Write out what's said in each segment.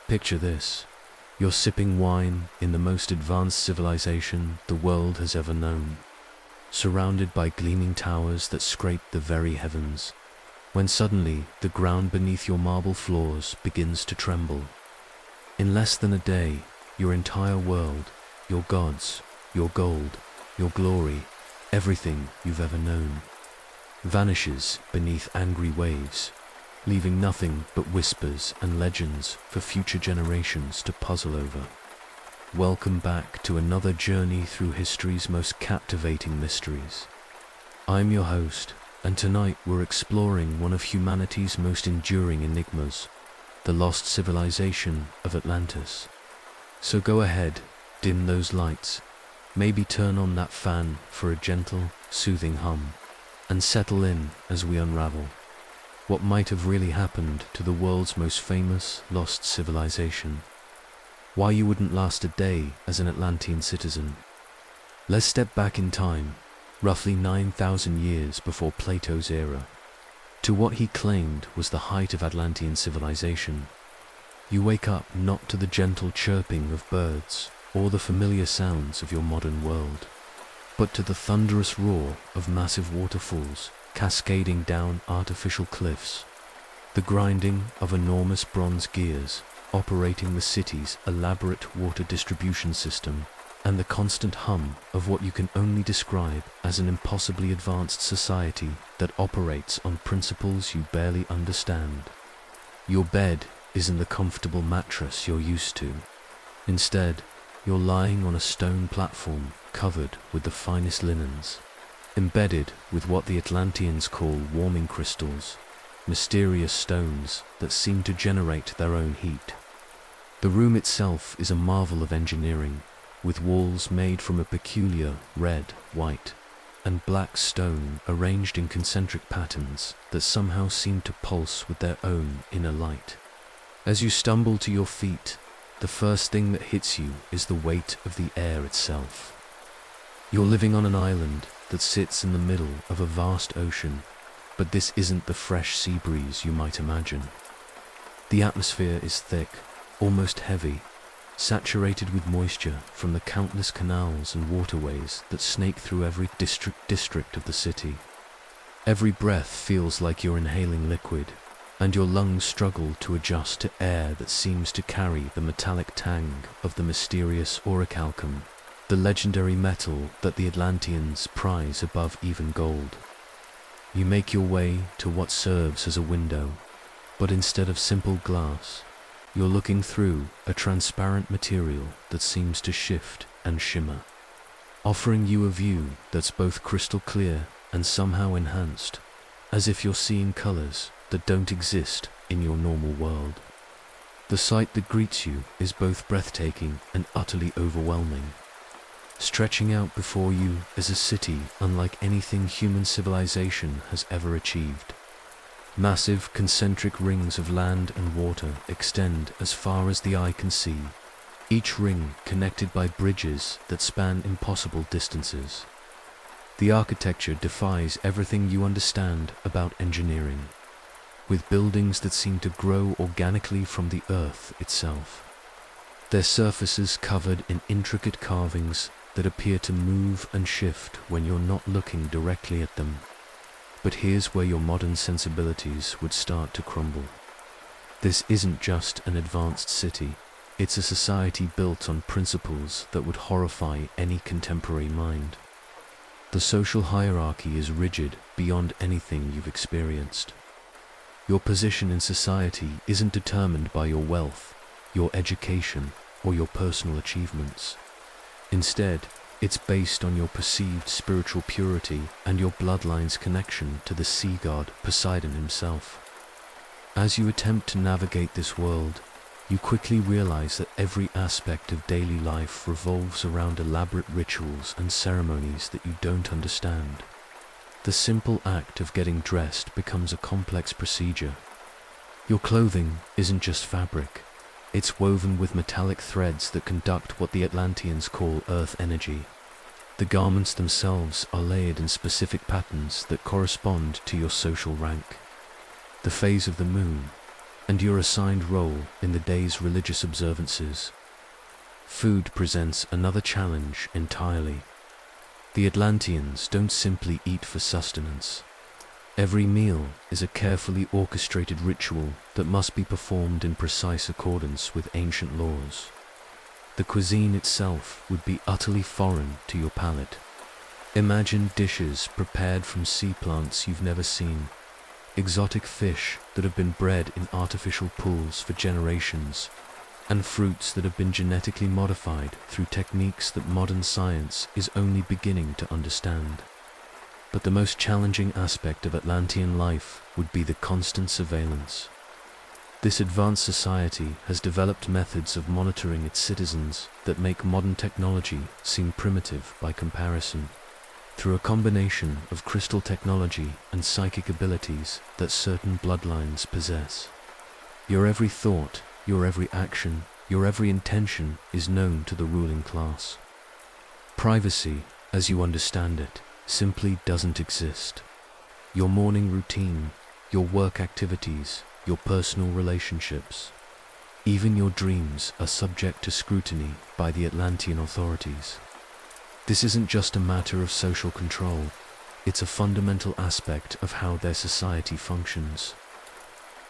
Picture this. You're sipping wine in the most advanced civilization the world has ever known, surrounded by gleaming towers that scrape the very heavens, when suddenly the ground beneath your marble floors begins to tremble. In less than a day, your entire world, your gods, your gold, your glory, everything you've ever known, vanishes beneath angry waves, leaving nothing but whispers and legends for future generations to puzzle over. Welcome back to another journey through history's most captivating mysteries. I'm your host, and tonight we're exploring one of humanity's most enduring enigmas, the lost civilization of Atlantis. So go ahead, dim those lights, maybe turn on that fan for a gentle, soothing hum, and settle in as we unravel what might have really happened to the world's most famous lost civilization. Why you wouldn't last a day as an Atlantean citizen. Let's step back in time, roughly 9,000 years before Plato's era, to what he claimed was the height of Atlantean civilization. You wake up not to the gentle chirping of birds or the familiar sounds of your modern world, but to the thunderous roar of massive waterfalls cascading down artificial cliffs, the grinding of enormous bronze gears operating the city's elaborate water distribution system, and the constant hum of what you can only describe as an impossibly advanced society that operates on principles you barely understand. Your bed isn't the comfortable mattress you're used to. Instead, you're lying on a stone platform covered with the finest linens, embedded with what the Atlanteans call warming crystals, mysterious stones that seem to generate their own heat. The room itself is a marvel of engineering, with walls made from a peculiar red, white, and black stone arranged in concentric patterns that somehow seem to pulse with their own inner light. As you stumble to your feet, the first thing that hits you is the weight of the air itself. You're living on an island that sits in the middle of a vast ocean, but this isn't the fresh sea breeze you might imagine. The atmosphere is thick, almost heavy, saturated with moisture from the countless canals and waterways that snake through every district of the city. Every breath feels like you're inhaling liquid, and your lungs struggle to adjust to air that seems to carry the metallic tang of the mysterious orichalcum, the legendary metal that the Atlanteans prize above even gold. You make your way to what serves as a window, but instead of simple glass, you're looking through a transparent material that seems to shift and shimmer, offering you a view that's both crystal clear and somehow enhanced, as if you're seeing colors that don't exist in your normal world. The sight that greets you is both breathtaking and utterly overwhelming. Stretching out before you is a city unlike anything human civilization has ever achieved. Massive concentric rings of land and water extend as far as the eye can see, each ring connected by bridges that span impossible distances. The architecture defies everything you understand about engineering, with buildings that seem to grow organically from the earth itself, their surfaces covered in intricate carvings that appear to move and shift when you're not looking directly at them. But here's where your modern sensibilities would start to crumble. This isn't just an advanced city, it's a society built on principles that would horrify any contemporary mind. The social hierarchy is rigid beyond anything you've experienced. Your position in society isn't determined by your wealth, your education, or your personal achievements. Instead, it's based on your perceived spiritual purity and your bloodline's connection to the sea god Poseidon himself. As you attempt to navigate this world, you quickly realize that every aspect of daily life revolves around elaborate rituals and ceremonies that you don't understand. The simple act of getting dressed becomes a complex procedure. Your clothing isn't just fabric. It's woven with metallic threads that conduct what the Atlanteans call earth energy. The garments themselves are layered in specific patterns that correspond to your social rank. The phase of the moon, and your assigned role in the day's religious observances. Food presents another challenge entirely. The Atlanteans don't simply eat for sustenance. Every meal is a carefully orchestrated ritual that must be performed in precise accordance with ancient laws. The cuisine itself would be utterly foreign to your palate. Imagine dishes prepared from sea plants you've never seen, exotic fish that have been bred in artificial pools for generations, and fruits that have been genetically modified through techniques that modern science is only beginning to understand. But the most challenging aspect of Atlantean life would be the constant surveillance. This advanced society has developed methods of monitoring its citizens that make modern technology seem primitive by comparison. Through a combination of crystal technology and psychic abilities that certain bloodlines possess. Your every thought, your every action, your every intention is known to the ruling class. Privacy, as you understand it, simply doesn't exist. Your morning routine, your work activities, your personal relationships, even your dreams are subject to scrutiny by the Atlantean authorities. This isn't just a matter of social control, it's a fundamental aspect of how their society functions.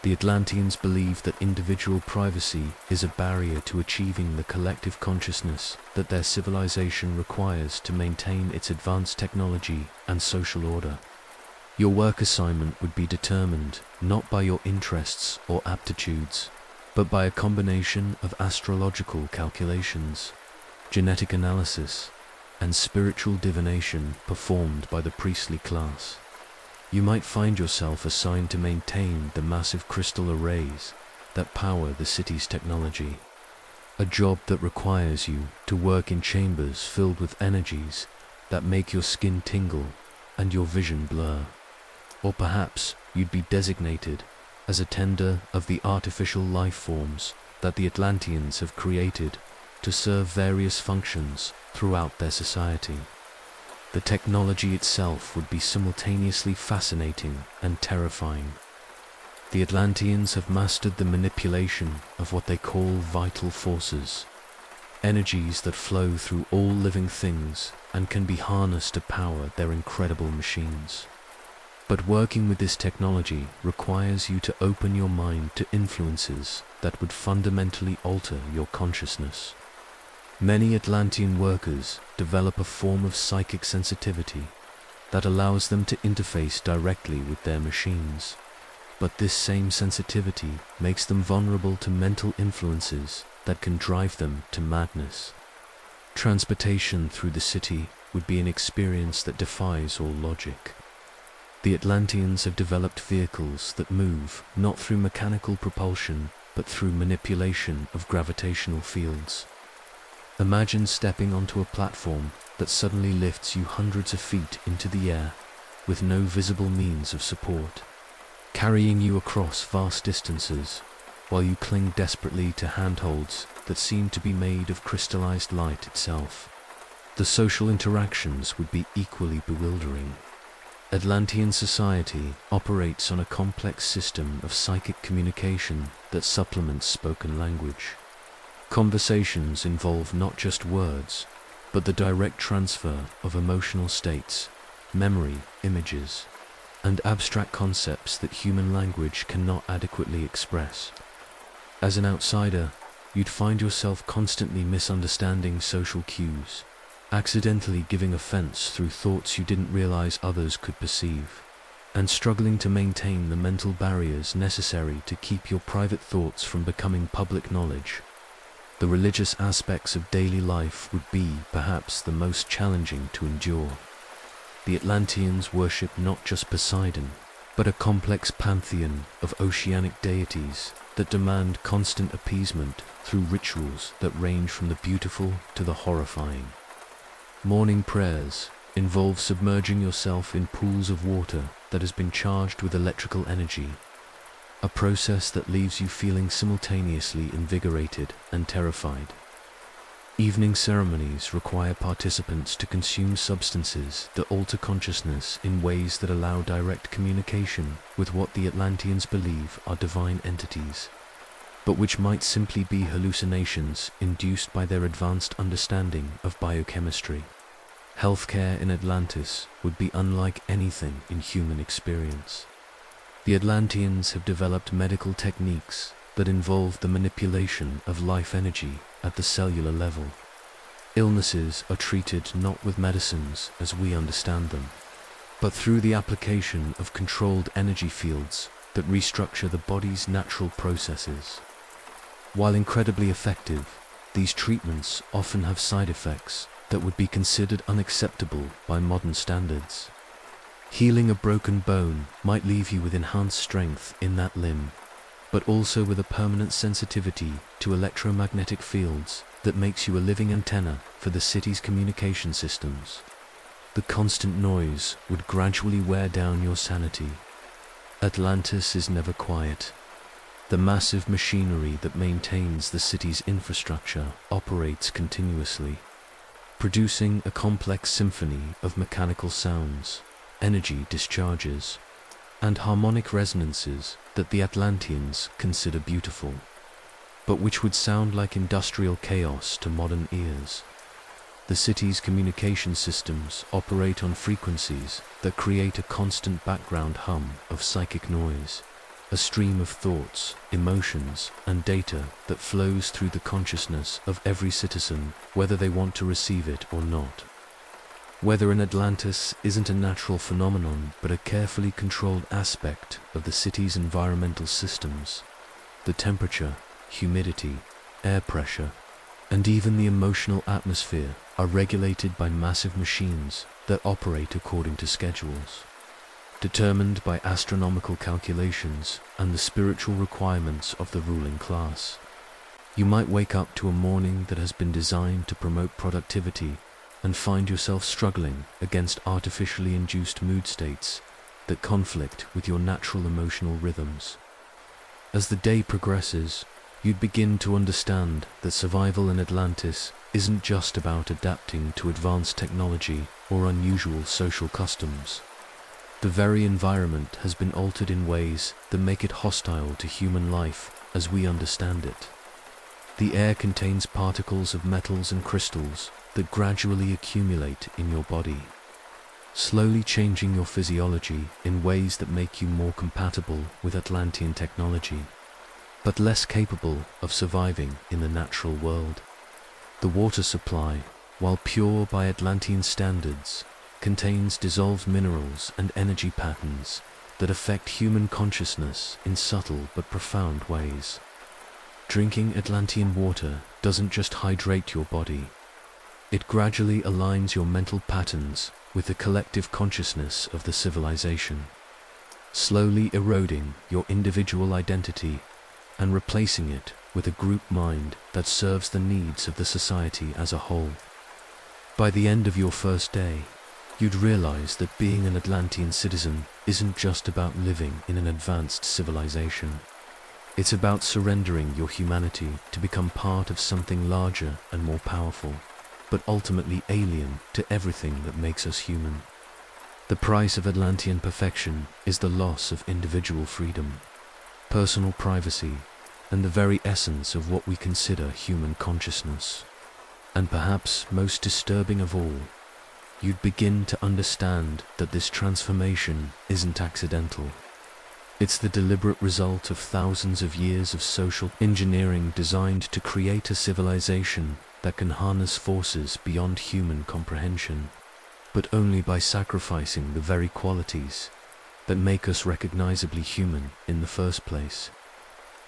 The Atlanteans believe that individual privacy is a barrier to achieving the collective consciousness that their civilization requires to maintain its advanced technology and social order. Your work assignment would be determined not by your interests or aptitudes, but by a combination of astrological calculations, genetic analysis, and spiritual divination performed by the priestly class. You might find yourself assigned to maintain the massive crystal arrays that power the city's technology, a job that requires you to work in chambers filled with energies that make your skin tingle and your vision blur. Or perhaps you'd be designated as a tender of the artificial life forms that the Atlanteans have created to serve various functions throughout their society. The technology itself would be simultaneously fascinating and terrifying. The Atlanteans have mastered the manipulation of what they call vital forces, energies that flow through all living things and can be harnessed to power their incredible machines. But working with this technology requires you to open your mind to influences that would fundamentally alter your consciousness. Many Atlantean workers develop a form of psychic sensitivity that allows them to interface directly with their machines. But this same sensitivity makes them vulnerable to mental influences that can drive them to madness. Transportation through the city would be an experience that defies all logic. The Atlanteans have developed vehicles that move not through mechanical propulsion, but through manipulation of gravitational fields. Imagine stepping onto a platform that suddenly lifts you hundreds of feet into the air with no visible means of support, carrying you across vast distances while you cling desperately to handholds that seem to be made of crystallized light itself. The social interactions would be equally bewildering. Atlantean society operates on a complex system of psychic communication that supplements spoken language. Conversations involve not just words, but the direct transfer of emotional states, memory, images, and abstract concepts that human language cannot adequately express. As an outsider, you'd find yourself constantly misunderstanding social cues, accidentally giving offense through thoughts you didn't realize others could perceive, and struggling to maintain the mental barriers necessary to keep your private thoughts from becoming public knowledge. The religious aspects of daily life would be, perhaps, the most challenging to endure. The Atlanteans worship not just Poseidon, but a complex pantheon of oceanic deities that demand constant appeasement through rituals that range from the beautiful to the horrifying. Morning prayers involve submerging yourself in pools of water that has been charged with electrical energy, a process that leaves you feeling simultaneously invigorated and terrified. Evening ceremonies require participants to consume substances that alter consciousness in ways that allow direct communication with what the Atlanteans believe are divine entities, but which might simply be hallucinations induced by their advanced understanding of biochemistry. Healthcare in Atlantis would be unlike anything in human experience. The Atlanteans have developed medical techniques that involve the manipulation of life energy at the cellular level. Illnesses are treated not with medicines as we understand them, but through the application of controlled energy fields that restructure the body's natural processes. While incredibly effective, these treatments often have side effects that would be considered unacceptable by modern standards. Healing a broken bone might leave you with enhanced strength in that limb, but also with a permanent sensitivity to electromagnetic fields that makes you a living antenna for the city's communication systems. The constant noise would gradually wear down your sanity. Atlantis is never quiet. The massive machinery that maintains the city's infrastructure operates continuously, producing a complex symphony of mechanical sounds, energy discharges, and harmonic resonances that the Atlanteans consider beautiful, but which would sound like industrial chaos to modern ears. The city's communication systems operate on frequencies that create a constant background hum of psychic noise, a stream of thoughts, emotions, and data that flows through the consciousness of every citizen, whether they want to receive it or not. Weather in Atlantis isn't a natural phenomenon, but a carefully controlled aspect of the city's environmental systems. The temperature, humidity, air pressure, and even the emotional atmosphere are regulated by massive machines that operate according to schedules, determined by astronomical calculations and the spiritual requirements of the ruling class. You might wake up to a morning that has been designed to promote productivity and find yourself struggling against artificially induced mood states that conflict with your natural emotional rhythms. As the day progresses, you'd begin to understand that survival in Atlantis isn't just about adapting to advanced technology or unusual social customs. The very environment has been altered in ways that make it hostile to human life as we understand it. The air contains particles of metals and crystals that gradually accumulate in your body, slowly changing your physiology in ways that make you more compatible with Atlantean technology, but less capable of surviving in the natural world. The water supply, while pure by Atlantean standards, contains dissolved minerals and energy patterns that affect human consciousness in subtle but profound ways. Drinking Atlantean water doesn't just hydrate your body. It gradually aligns your mental patterns with the collective consciousness of the civilization, slowly eroding your individual identity and replacing it with a group mind that serves the needs of the society as a whole. By the end of your first day, you'd realize that being an Atlantean citizen isn't just about living in an advanced civilization. It's about surrendering your humanity to become part of something larger and more powerful, but ultimately alien to everything that makes us human. The price of Atlantean perfection is the loss of individual freedom, personal privacy, and the very essence of what we consider human consciousness. And perhaps most disturbing of all, you'd begin to understand that this transformation isn't accidental. It's the deliberate result of thousands of years of social engineering designed to create a civilization that can harness forces beyond human comprehension, but only by sacrificing the very qualities that make us recognizably human in the first place.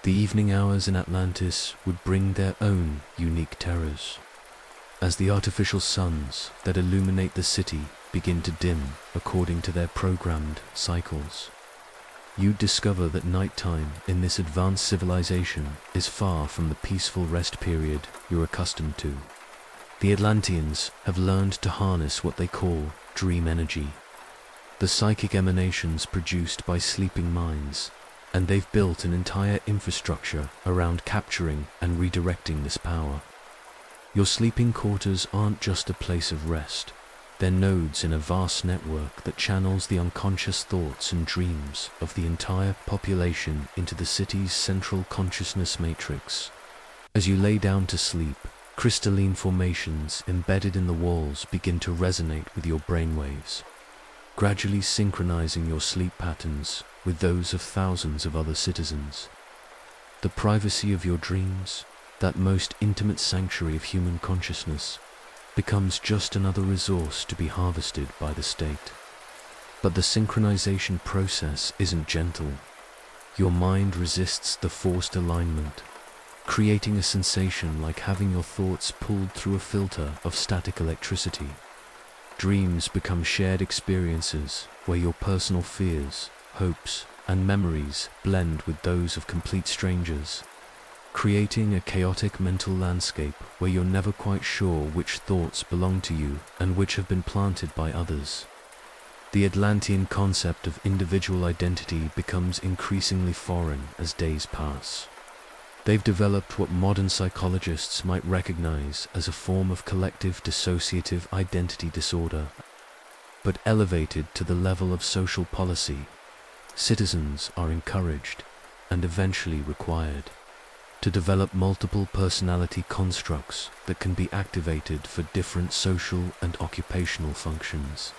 The evening hours in Atlantis would bring their own unique terrors. As the artificial suns that illuminate the city begin to dim according to their programmed cycles, you discover that nighttime in this advanced civilization is far from the peaceful rest period you're accustomed to. The Atlanteans have learned to harness what they call dream energy, the psychic emanations produced by sleeping minds, and they've built an entire infrastructure around capturing and redirecting this power. Your sleeping quarters aren't just a place of rest. They're nodes in a vast network that channels the unconscious thoughts and dreams of the entire population into the city's central consciousness matrix. As you lay down to sleep, crystalline formations embedded in the walls begin to resonate with your brainwaves, gradually synchronizing your sleep patterns with those of thousands of other citizens. The privacy of your dreams, that most intimate sanctuary of human consciousness, becomes just another resource to be harvested by the state. But the synchronization process isn't gentle. Your mind resists the forced alignment, creating a sensation like having your thoughts pulled through a filter of static electricity. Dreams become shared experiences where your personal fears, hopes, and memories blend with those of complete strangers, creating a chaotic mental landscape where you're never quite sure which thoughts belong to you and which have been planted by others. The Atlantean concept of individual identity becomes increasingly foreign as days pass. They've developed what modern psychologists might recognize as a form of collective dissociative identity disorder, but elevated to the level of social policy. Citizens are encouraged, and eventually required, to develop multiple personality constructs that can be activated for different social and occupational functions.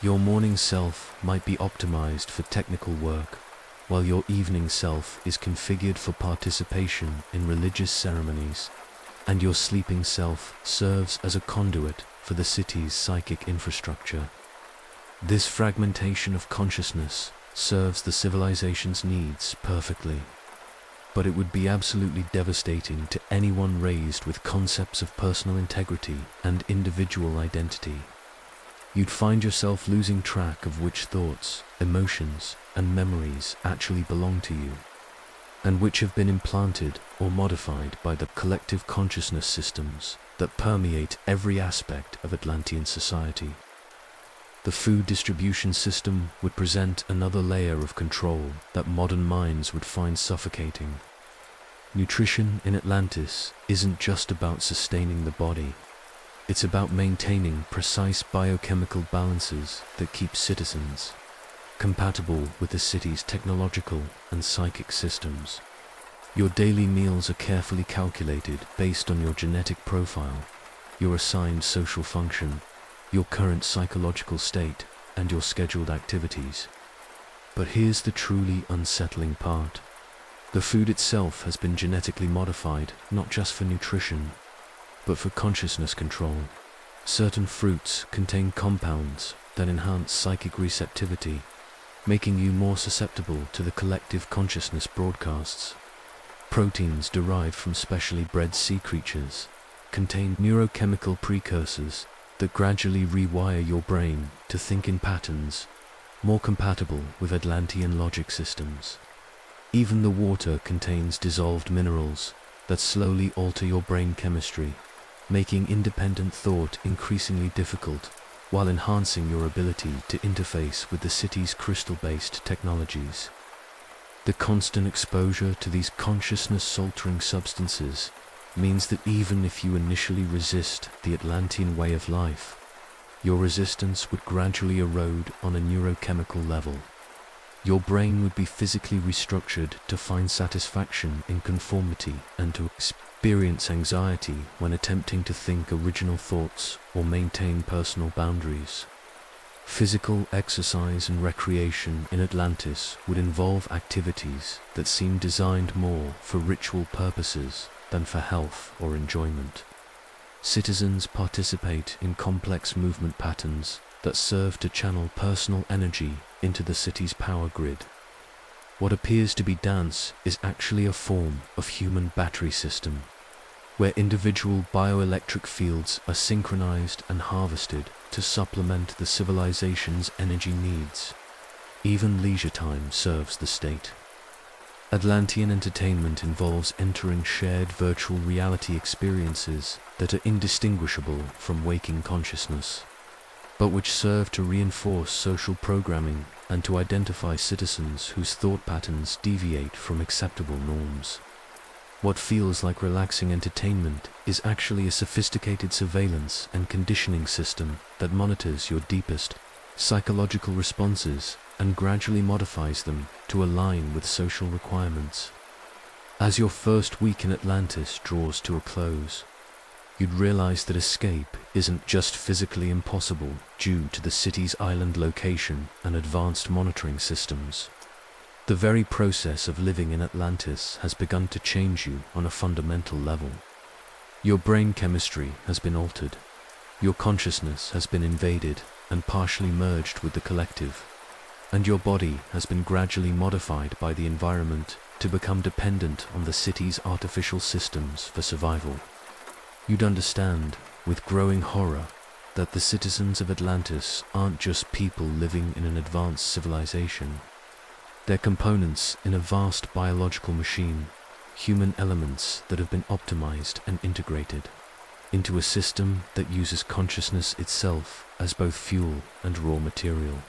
Your morning self might be optimized for technical work, while your evening self is configured for participation in religious ceremonies, and your sleeping self serves as a conduit for the city's psychic infrastructure. This fragmentation of consciousness serves the civilization's needs perfectly, but it would be absolutely devastating to anyone raised with concepts of personal integrity and individual identity. You'd find yourself losing track of which thoughts, emotions, and memories actually belong to you, and which have been implanted or modified by the collective consciousness systems that permeate every aspect of Atlantean society. The food distribution system would present another layer of control that modern minds would find suffocating. Nutrition in Atlantis isn't just about sustaining the body. It's about maintaining precise biochemical balances that keep citizens compatible with the city's technological and psychic systems. Your daily meals are carefully calculated based on your genetic profile, your assigned social function, your current psychological state, and your scheduled activities. But here's the truly unsettling part. The food itself has been genetically modified, not just for nutrition, but for consciousness control. Certain fruits contain compounds that enhance psychic receptivity, making you more susceptible to the collective consciousness broadcasts. Proteins derived from specially bred sea creatures contain neurochemical precursors that gradually rewire your brain to think in patterns more compatible with Atlantean logic systems. Even the water contains dissolved minerals that slowly alter your brain chemistry, making independent thought increasingly difficult, while enhancing your ability to interface with the city's crystal-based technologies. The constant exposure to these consciousness-altering substances means that even if you initially resist the Atlantean way of life, your resistance would gradually erode on a neurochemical level. Your brain would be physically restructured to find satisfaction in conformity and to experience anxiety when attempting to think original thoughts or maintain personal boundaries. Physical exercise and recreation in Atlantis would involve activities that seem designed more for ritual purposes than for health or enjoyment. Citizens participate in complex movement patterns that serve to channel personal energy into the city's power grid. What appears to be dance is actually a form of human battery system, where individual bioelectric fields are synchronized and harvested to supplement the civilization's energy needs. Even leisure time serves the state. Atlantean entertainment involves entering shared virtual reality experiences that are indistinguishable from waking consciousness, but which serve to reinforce social programming and to identify citizens whose thought patterns deviate from acceptable norms. What feels like relaxing entertainment is actually a sophisticated surveillance and conditioning system that monitors your deepest psychological responses and gradually modifies them to align with social requirements. As your first week in Atlantis draws to a close, you'd realize that escape isn't just physically impossible due to the city's island location and advanced monitoring systems. The very process of living in Atlantis has begun to change you on a fundamental level. Your brain chemistry has been altered. Your consciousness has been invaded and partially merged with the collective. And your body has been gradually modified by the environment to become dependent on the city's artificial systems for survival. You'd understand, with growing horror, that the citizens of Atlantis aren't just people living in an advanced civilization. They're components in a vast biological machine, human elements that have been optimized and integrated into a system that uses consciousness itself as both fuel and raw material.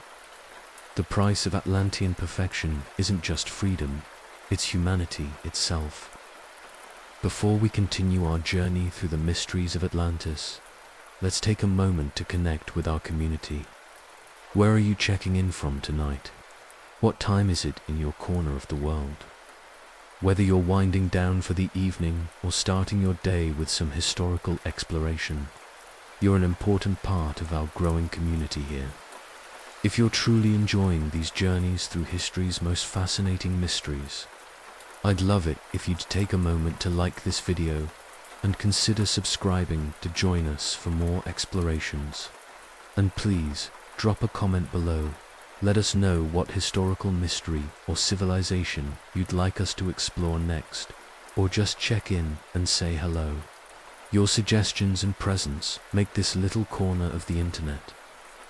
The price of Atlantean perfection isn't just freedom, it's humanity itself. Before we continue our journey through the mysteries of Atlantis, let's take a moment to connect with our community. Where are you checking in from tonight? What time is it in your corner of the world? Whether you're winding down for the evening or starting your day with some historical exploration, you're an important part of our growing community here. If you're truly enjoying these journeys through history's most fascinating mysteries, I'd love it if you'd take a moment to like this video and consider subscribing to join us for more explorations. And please, drop a comment below. Let us know what historical mystery or civilization you'd like us to explore next, or just check in and say hello. Your suggestions and presence make this little corner of the internet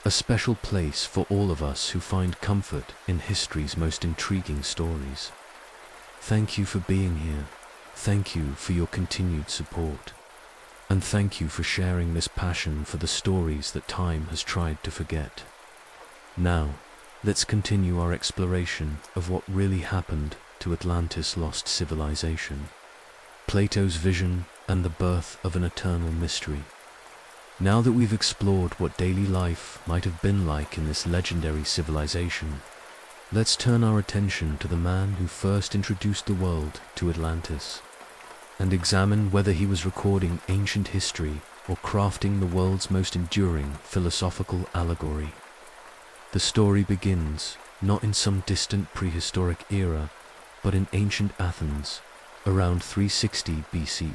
a special place for all of us who find comfort in history's most intriguing stories. Thank you for being here. Thank you for your continued support. And thank you for sharing this passion for the stories that time has tried to forget. Now, let's continue our exploration of what really happened to Atlantis' lost civilization, Plato's vision and the birth of an eternal mystery. Now that we've explored what daily life might have been like in this legendary civilization, let's turn our attention to the man who first introduced the world to Atlantis, and examine whether he was recording ancient history or crafting the world's most enduring philosophical allegory. The story begins not in some distant prehistoric era, but in ancient Athens, around 360 BC.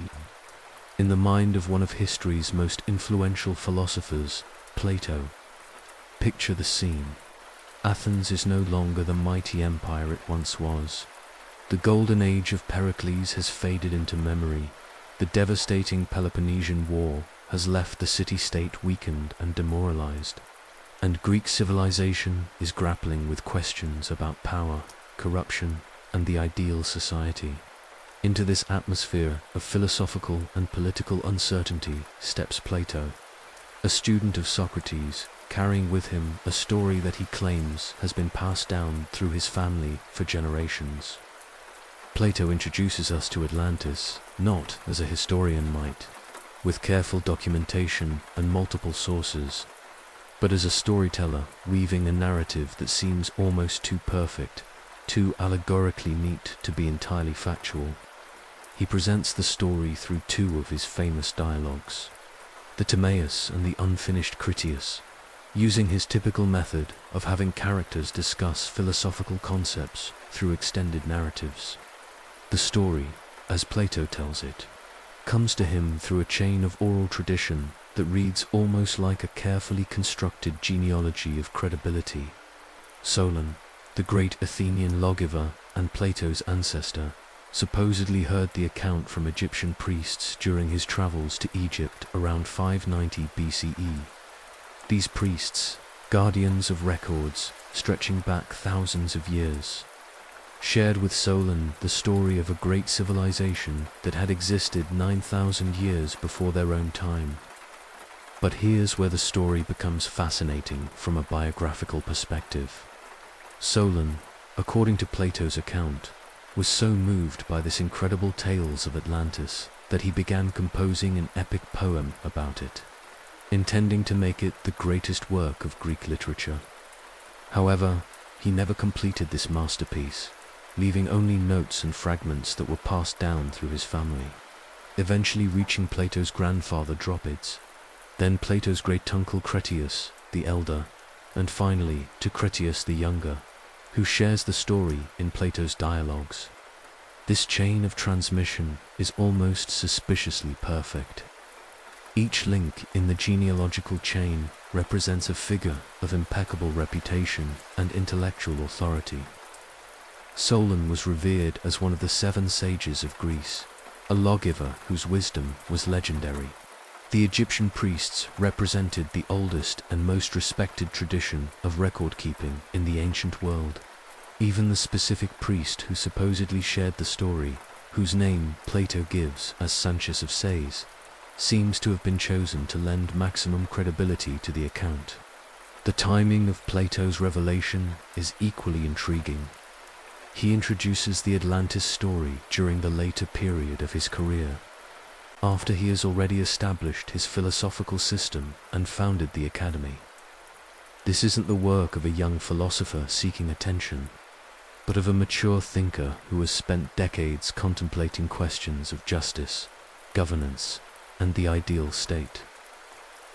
In the mind of one of history's most influential philosophers, Plato. Picture the scene. Athens is no longer the mighty empire it once was. The golden age of Pericles has faded into memory. The devastating Peloponnesian War has left the city-state weakened and demoralized. And Greek civilization is grappling with questions about power, corruption, and the ideal society. Into this atmosphere of philosophical and political uncertainty steps Plato, a student of Socrates, carrying with him a story that he claims has been passed down through his family for generations. Plato introduces us to Atlantis, not as a historian might, with careful documentation and multiple sources, but as a storyteller weaving a narrative that seems almost too perfect, too allegorically neat to be entirely factual. He presents the story through two of his famous dialogues, the Timaeus and the unfinished Critias, using his typical method of having characters discuss philosophical concepts through extended narratives. The story, as Plato tells it, comes to him through a chain of oral tradition that reads almost like a carefully constructed genealogy of credibility. Solon, the great Athenian lawgiver and Plato's ancestor, supposedly heard the account from Egyptian priests during his travels to Egypt around 590 BCE. These priests, guardians of records stretching back thousands of years, shared with Solon the story of a great civilization that had existed 9,000 years before their own time. But here's where the story becomes fascinating from a biographical perspective. Solon, according to Plato's account, was so moved by this incredible tales of Atlantis that he began composing an epic poem about it, intending to make it the greatest work of Greek literature. However, he never completed this masterpiece, leaving only notes and fragments that were passed down through his family, eventually reaching Plato's grandfather Dropids, then Plato's great-uncle Critias the elder, and finally to Critias the younger, who shares the story in Plato's dialogues. This chain of transmission is almost suspiciously perfect. Each link in the genealogical chain represents a figure of impeccable reputation and intellectual authority. Solon was revered as one of the 7 sages of Greece, a lawgiver whose wisdom was legendary. The Egyptian priests represented the oldest and most respected tradition of record-keeping in the ancient world. Even the specific priest who supposedly shared the story, whose name Plato gives as Sancius of Sais, seems to have been chosen to lend maximum credibility to the account. The timing of Plato's revelation is equally intriguing. He introduces the Atlantis story during the later period of his career, after he has already established his philosophical system and founded the academy. This isn't the work of a young philosopher seeking attention, but of a mature thinker who has spent decades contemplating questions of justice, governance, and the ideal state.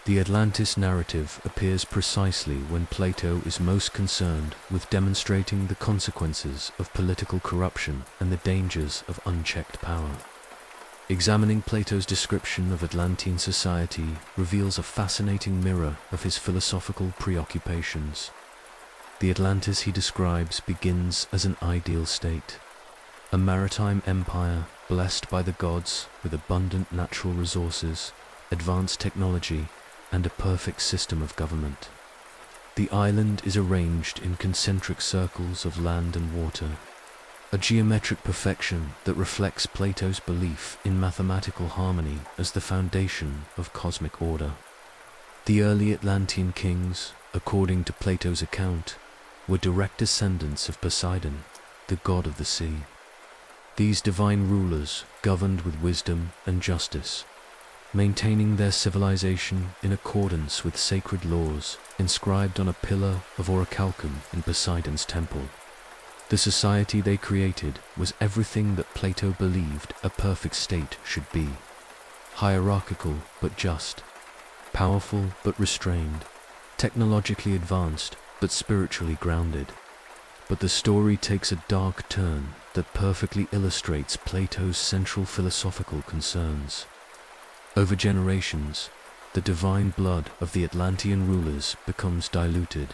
The Atlantis narrative appears precisely when Plato is most concerned with demonstrating the consequences of political corruption and the dangers of unchecked power. Examining Plato's description of Atlantean society reveals a fascinating mirror of his philosophical preoccupations. The Atlantis he describes begins as an ideal state, a maritime empire blessed by the gods with abundant natural resources, advanced technology, and a perfect system of government. The island is arranged in concentric circles of land and water, a geometric perfection that reflects Plato's belief in mathematical harmony as the foundation of cosmic order. The early Atlantean kings, according to Plato's account, were direct descendants of Poseidon, the god of the sea. These divine rulers governed with wisdom and justice, maintaining their civilization in accordance with sacred laws inscribed on a pillar of orichalcum in Poseidon's temple. The society they created was everything that Plato believed a perfect state should be: hierarchical but just, powerful but restrained, technologically advanced but spiritually grounded. But the story takes a dark turn that perfectly illustrates Plato's central philosophical concerns. Over generations, the divine blood of the Atlantean rulers becomes diluted.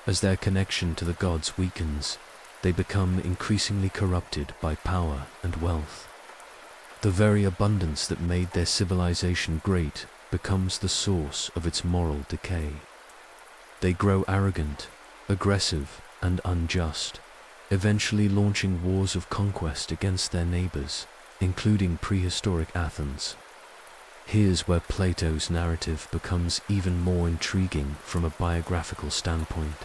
As their connection to the gods weakens, they become increasingly corrupted by power and wealth. The very abundance that made their civilization great becomes the source of its moral decay. They grow arrogant, aggressive, and unjust, eventually launching wars of conquest against their neighbors, including prehistoric Athens. Here's where Plato's narrative becomes even more intriguing from a biographical standpoint.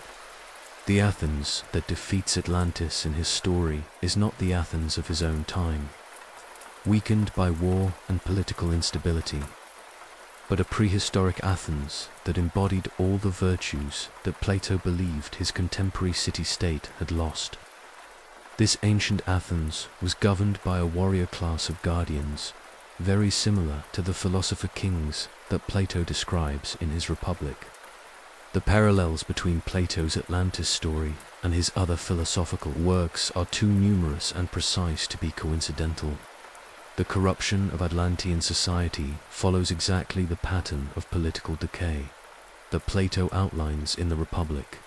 The Athens that defeats Atlantis in his story is not the Athens of his own time, weakened by war and political instability, but a prehistoric Athens that embodied all the virtues that Plato believed his contemporary city-state had lost. This ancient Athens was governed by a warrior class of guardians, very similar to the philosopher kings that Plato describes in his Republic. The parallels between Plato's Atlantis story and his other philosophical works are too numerous and precise to be coincidental. The corruption of Atlantean society follows exactly the pattern of political decay that Plato outlines in the Republic,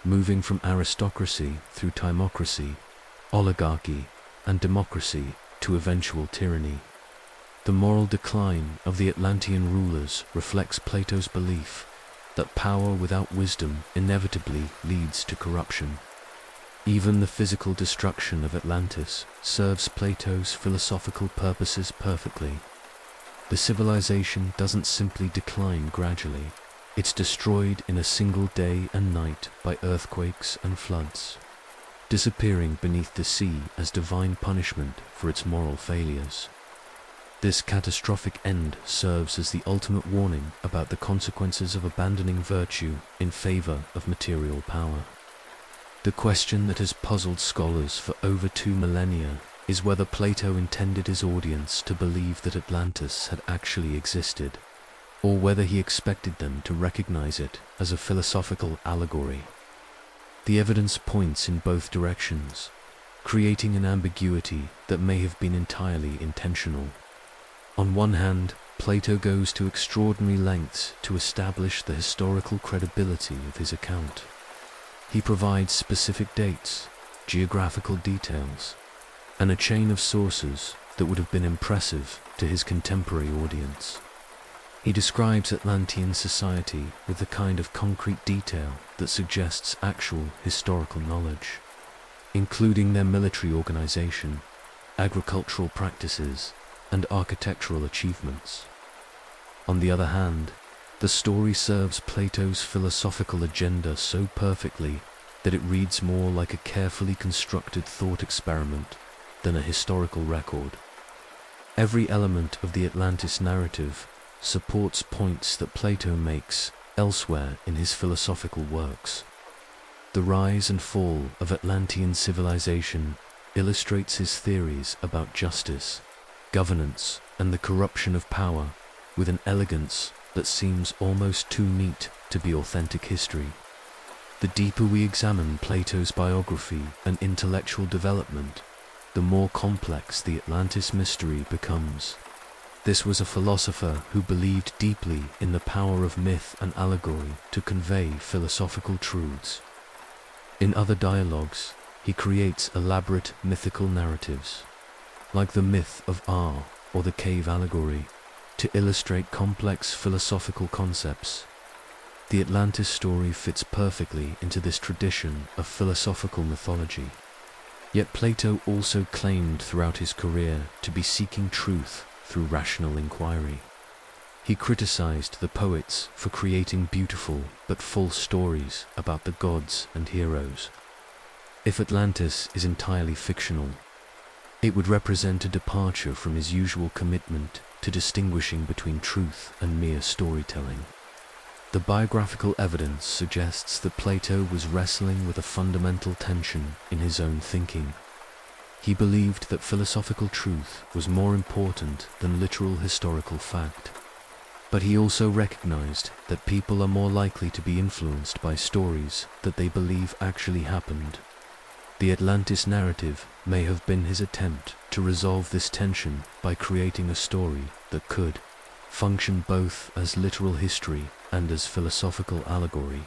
moving from aristocracy through timocracy, oligarchy, and democracy to eventual tyranny. The moral decline of the Atlantean rulers reflects Plato's belief that power without wisdom inevitably leads to corruption. Even the physical destruction of Atlantis serves Plato's philosophical purposes perfectly. The civilization doesn't simply decline gradually, it's destroyed in a single day and night by earthquakes and floods. disappearing beneath the sea as divine punishment for its moral failures. This catastrophic end serves as the ultimate warning about the consequences of abandoning virtue in favor of material power. The question that has puzzled scholars for over 2 millennia is whether Plato intended his audience to believe that Atlantis had actually existed, or whether he expected them to recognize it as a philosophical allegory. The evidence points in both directions, creating an ambiguity that may have been entirely intentional. On one hand, Plato goes to extraordinary lengths to establish the historical credibility of his account. He provides specific dates, geographical details, and a chain of sources that would have been impressive to his contemporary audience. He describes Atlantean society with the kind of concrete detail that suggests actual historical knowledge, including their military organization, agricultural practices, and architectural achievements. On the other hand, the story serves Plato's philosophical agenda so perfectly that it reads more like a carefully constructed thought experiment than a historical record. Every element of the Atlantis narrative supports points that Plato makes elsewhere in his philosophical works. The rise and fall of Atlantean civilization illustrates his theories about justice, governance, and the corruption of power with an elegance that seems almost too neat to be authentic history. The deeper we examine Plato's biography and intellectual development, the more complex the Atlantis mystery becomes. This was a philosopher who believed deeply in the power of myth and allegory to convey philosophical truths. In other dialogues, he creates elaborate mythical narratives, like the myth of Ar or the cave allegory, to illustrate complex philosophical concepts. The Atlantis story fits perfectly into this tradition of philosophical mythology. Yet Plato also claimed throughout his career to be seeking truth through rational inquiry. He criticized the poets for creating beautiful but false stories about the gods and heroes. If Atlantis is entirely fictional, it would represent a departure from his usual commitment to distinguishing between truth and mere storytelling. The biographical evidence suggests that Plato was wrestling with a fundamental tension in his own thinking. He believed that philosophical truth was more important than literal historical fact. But he also recognized that people are more likely to be influenced by stories that they believe actually happened. The Atlantis narrative may have been his attempt to resolve this tension by creating a story that could function both as literal history and as philosophical allegory.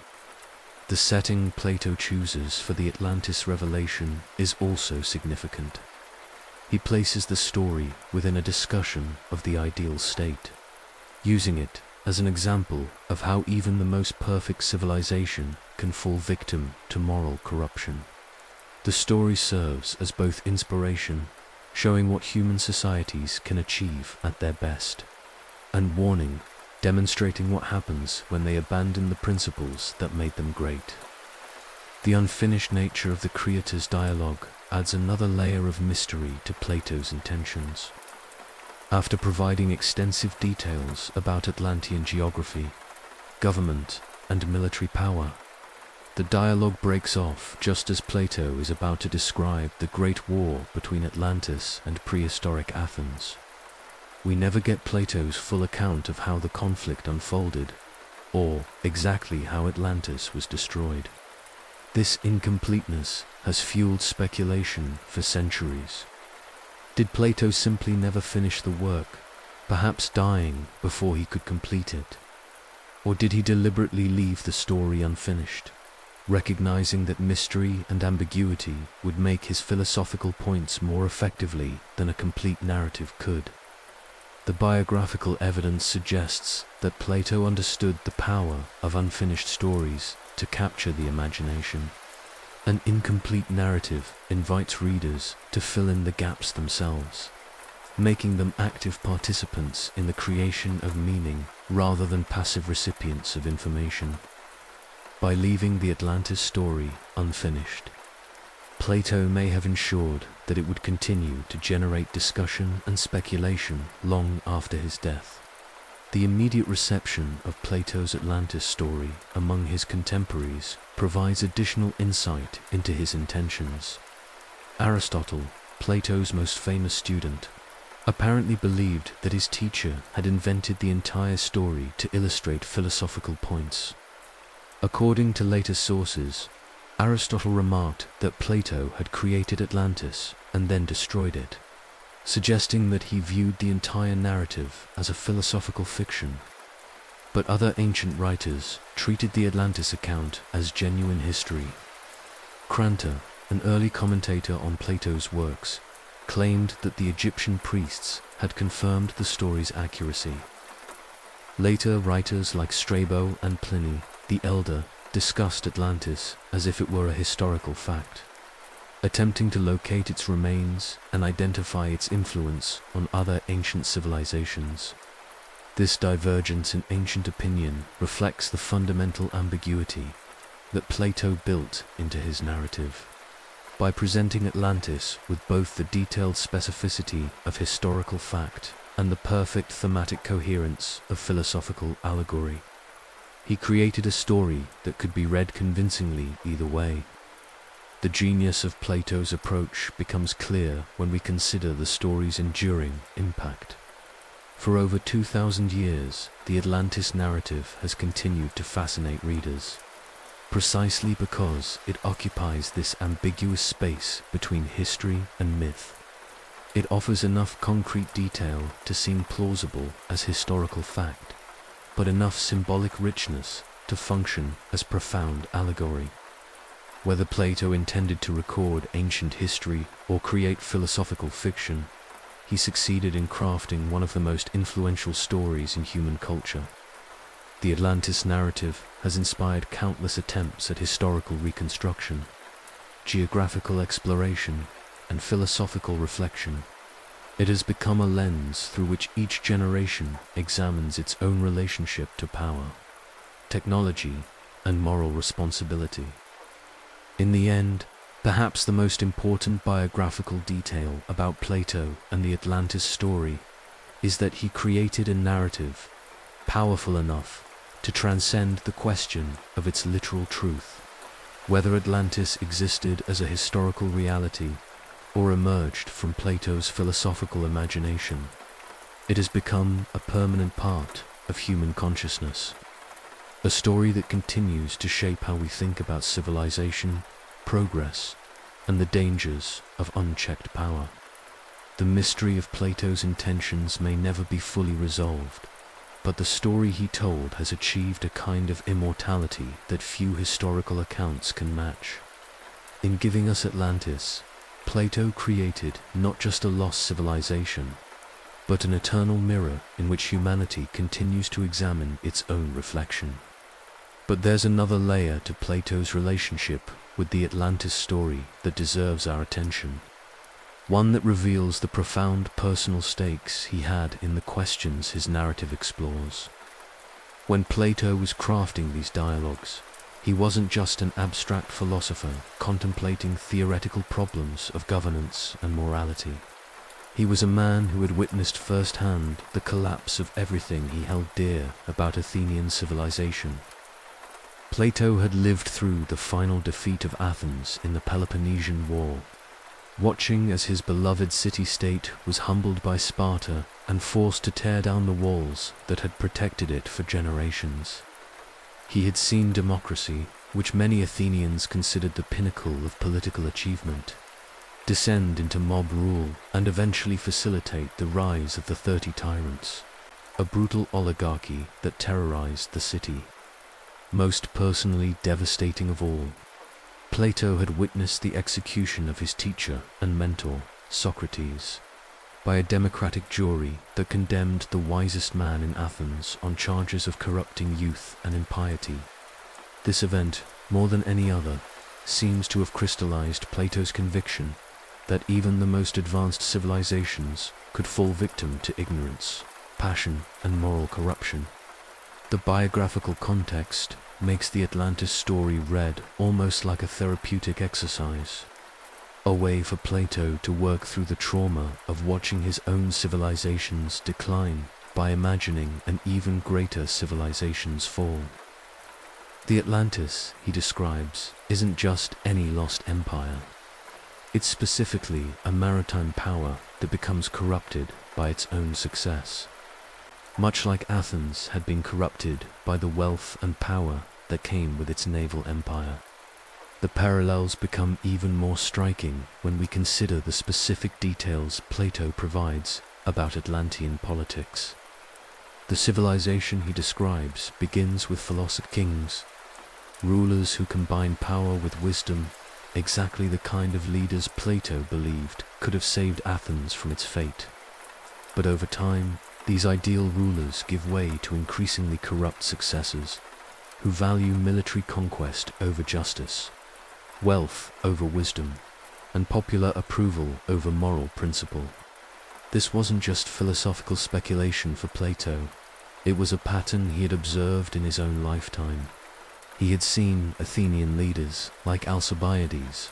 The setting Plato chooses for the Atlantis revelation is also significant. He places the story within a discussion of the ideal state, using it as an example of how even the most perfect civilization can fall victim to moral corruption. The story serves as both inspiration, showing what human societies can achieve at their best, and warning, demonstrating what happens when they abandon the principles that made them great. The unfinished nature of the creator's dialogue adds another layer of mystery to Plato's intentions. After providing extensive details about Atlantean geography, government, and military power, the dialogue breaks off just as Plato is about to describe the Great War between Atlantis and prehistoric Athens. We never get Plato's full account of how the conflict unfolded, or exactly how Atlantis was destroyed. This incompleteness has fueled speculation for centuries. Did Plato simply never finish the work, perhaps dying before he could complete it? Or did he deliberately leave the story unfinished, recognizing that mystery and ambiguity would make his philosophical points more effectively than a complete narrative could? The biographical evidence suggests that Plato understood the power of unfinished stories to capture the imagination. An incomplete narrative invites readers to fill in the gaps themselves, making them active participants in the creation of meaning rather than passive recipients of information. By leaving the Atlantis story unfinished, Plato may have ensured that it would continue to generate discussion and speculation long after his death. The immediate reception of Plato's Atlantis story among his contemporaries provides additional insight into his intentions. Aristotle, Plato's most famous student, apparently believed that his teacher had invented the entire story to illustrate philosophical points. According to later sources, Aristotle remarked that Plato had created Atlantis and then destroyed it, suggesting that he viewed the entire narrative as a philosophical fiction. But other ancient writers treated the Atlantis account as genuine history. Crantor, an early commentator on Plato's works, claimed that the Egyptian priests had confirmed the story's accuracy. Later writers like Strabo and Pliny the Elder discussed Atlantis as if it were a historical fact, attempting to locate its remains and identify its influence on other ancient civilizations. This divergence in ancient opinion reflects the fundamental ambiguity that Plato built into his narrative. By presenting Atlantis with both the detailed specificity of historical fact and the perfect thematic coherence of philosophical allegory, he created a story that could be read convincingly either way. The genius of Plato's approach becomes clear when we consider the story's enduring impact. For over 2,000 years, the Atlantis narrative has continued to fascinate readers, precisely because it occupies this ambiguous space between history and myth. It offers enough concrete detail to seem plausible as historical fact, but enough symbolic richness to function as profound allegory. Whether Plato intended to record ancient history or create philosophical fiction, he succeeded in crafting one of the most influential stories in human culture. The Atlantis narrative has inspired countless attempts at historical reconstruction, geographical exploration, and philosophical reflection. It has become a lens through which each generation examines its own relationship to power, technology, and moral responsibility. In the end, perhaps the most important biographical detail about Plato and the Atlantis story is that he created a narrative powerful enough to transcend the question of its literal truth, whether Atlantis existed as a historical reality or emerged from Plato's philosophical imagination. It has become a permanent part of human consciousness, a story that continues to shape how we think about civilization, progress, and the dangers of unchecked power. The mystery of Plato's intentions may never be fully resolved, but the story he told has achieved a kind of immortality that few historical accounts can match. In giving us Atlantis, Plato created not just a lost civilization, but an eternal mirror in which humanity continues to examine its own reflection. But there's another layer to Plato's relationship with the Atlantis story that deserves our attention, one that reveals the profound personal stakes he had in the questions his narrative explores. When Plato was crafting these dialogues, he wasn't just an abstract philosopher contemplating theoretical problems of governance and morality. He was a man who had witnessed firsthand the collapse of everything he held dear about Athenian civilization. Plato had lived through the final defeat of Athens in the Peloponnesian War, watching as his beloved city-state was humbled by Sparta and forced to tear down the walls that had protected it for generations. He had seen democracy, which many Athenians considered the pinnacle of political achievement, descend into mob rule and eventually facilitate the rise of the 30 tyrants, a brutal oligarchy that terrorized the city. Most personally devastating of all, Plato had witnessed the execution of his teacher and mentor, Socrates, by a democratic jury that condemned the wisest man in Athens on charges of corrupting youth and impiety. This event, more than any other, seems to have crystallized Plato's conviction that even the most advanced civilizations could fall victim to ignorance, passion, and moral corruption. The biographical context makes the Atlantis story read almost like a therapeutic exercise. a way for Plato to work through the trauma of watching his own civilizations decline by imagining an even greater civilization's fall. The Atlantis, he describes, isn't just any lost empire. It's specifically a maritime power that becomes corrupted by its own success. Much like Athens had been corrupted by the wealth and power that came with its naval empire. The parallels become even more striking when we consider the specific details Plato provides about Atlantean politics. The civilization he describes begins with philosophic kings, rulers who combine power with wisdom, exactly the kind of leaders Plato believed could have saved Athens from its fate. But over time, these ideal rulers give way to increasingly corrupt successors, who value military conquest over justice, wealth over wisdom, and popular approval over moral principle. This wasn't just philosophical speculation for Plato, it was a pattern he had observed in his own lifetime. He had seen Athenian leaders like Alcibiades,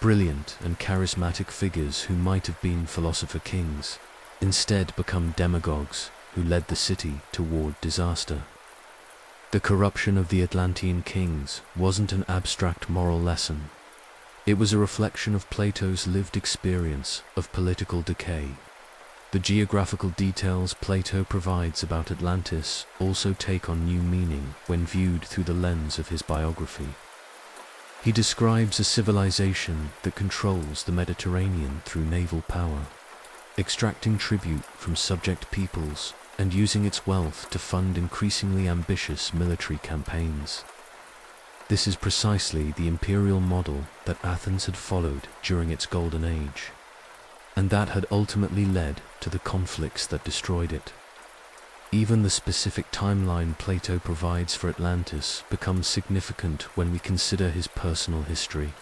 brilliant and charismatic figures who might have been philosopher kings, instead become demagogues who led the city toward disaster. The corruption of the Atlantean kings wasn't an abstract moral lesson. It was a reflection of Plato's lived experience of political decay. The geographical details Plato provides about Atlantis also take on new meaning when viewed through the lens of his biography. He describes a civilization that controls the Mediterranean through naval power, extracting tribute from subject peoples and using its wealth to fund increasingly ambitious military campaigns. This is precisely the imperial model that Athens had followed during its golden age, and that had ultimately led to the conflicts that destroyed it. Even the specific timeline Plato provides for Atlantis becomes significant when we consider his personal history.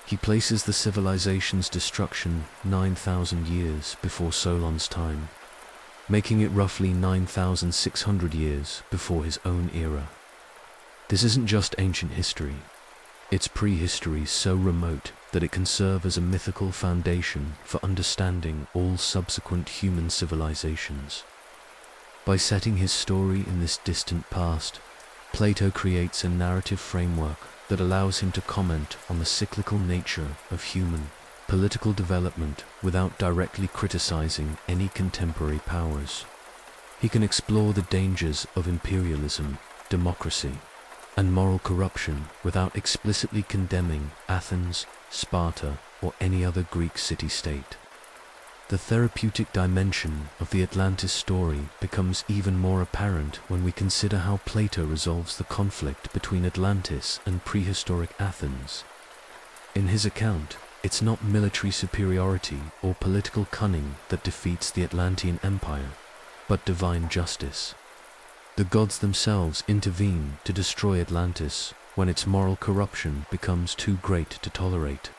He places the civilization's destruction 9,000 years before Solon's time, making it roughly 9,600 years before his own era. This isn't just ancient history. It's prehistory so remote that it can serve as a mythical foundation for understanding all subsequent human civilizations. By setting his story in this distant past, Plato creates a narrative framework that allows him to comment on the cyclical nature of human political development without directly criticizing any contemporary powers. He can explore the dangers of imperialism, democracy, and moral corruption without explicitly condemning Athens, Sparta, or any other Greek city-state. The therapeutic dimension of the Atlantis story becomes even more apparent when we consider how Plato resolves the conflict between Atlantis and prehistoric Athens. In his account, it's not military superiority or political cunning that defeats the Atlantean Empire, but divine justice. The gods themselves intervene to destroy Atlantis when its moral corruption becomes too great to tolerate.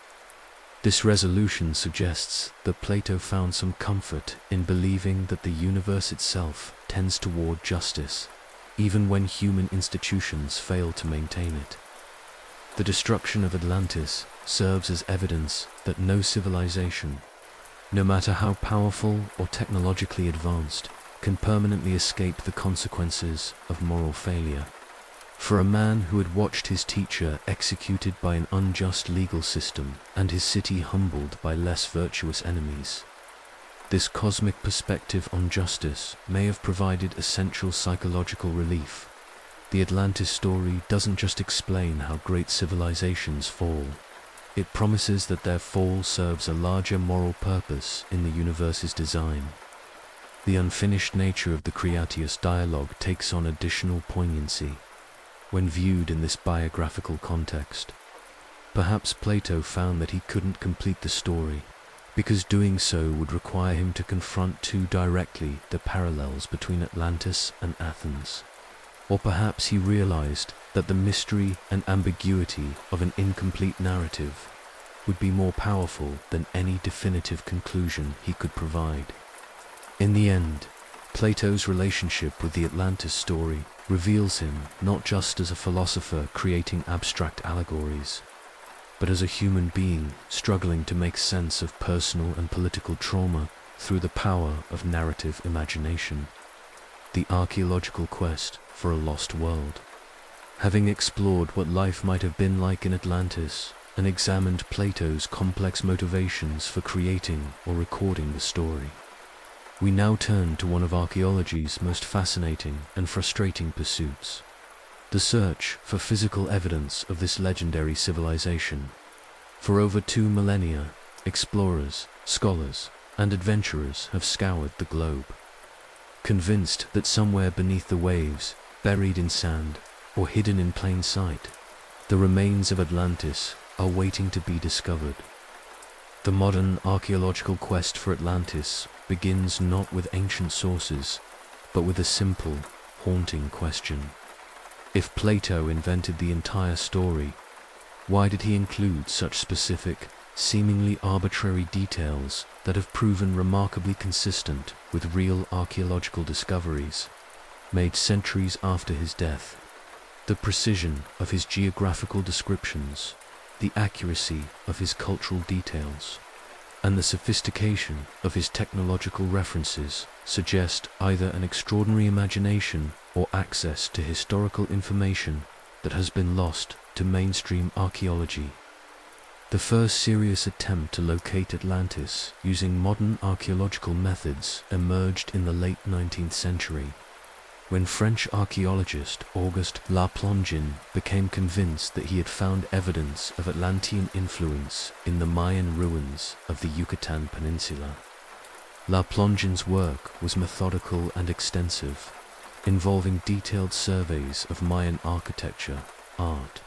This resolution suggests that Plato found some comfort in believing that the universe itself tends toward justice, even when human institutions fail to maintain it. The destruction of Atlantis serves as evidence that no civilization, no matter how powerful or technologically advanced, can permanently escape the consequences of moral failure. For a man who had watched his teacher executed by an unjust legal system and his city humbled by less virtuous enemies, this cosmic perspective on justice may have provided essential psychological relief. The Atlantis story doesn't just explain how great civilizations fall. It promises that their fall serves a larger moral purpose in the universe's design. The unfinished nature of the Critias dialogue takes on additional poignancy when viewed in this biographical context. Perhaps Plato found that he couldn't complete the story because doing so would require him to confront too directly the parallels between Atlantis and Athens. Or perhaps he realized that the mystery and ambiguity of an incomplete narrative would be more powerful than any definitive conclusion he could provide. In the end, Plato's relationship with the Atlantis story reveals him not just as a philosopher creating abstract allegories, but as a human being struggling to make sense of personal and political trauma through the power of narrative imagination. The archaeological quest for a lost world. Having explored what life might have been like in Atlantis and examined Plato's complex motivations for creating or recording the story, we now turn to one of archaeology's most fascinating and frustrating pursuits: the search for physical evidence of this legendary civilization. For over 2 millennia, explorers, scholars, and adventurers have scoured the globe, convinced that somewhere beneath the waves, buried in sand, or hidden in plain sight, the remains of Atlantis are waiting to be discovered. The modern archaeological quest for Atlantis begins not with ancient sources, but with a simple, haunting question. If Plato invented the entire story, why did he include such specific, seemingly arbitrary details that have proven remarkably consistent with real archaeological discoveries made centuries after his death? The precision of his geographical descriptions, the accuracy of his cultural details, and the sophistication of his technological references suggest either an extraordinary imagination or access to historical information that has been lost to mainstream archaeology. The first serious attempt to locate Atlantis using modern archaeological methods emerged in the late 19th century, when French archaeologist Auguste La Plongin became convinced that he had found evidence of Atlantean influence in the Mayan ruins of the Yucatan Peninsula. La Plongin's work was methodical and extensive, involving detailed surveys of Mayan architecture, art,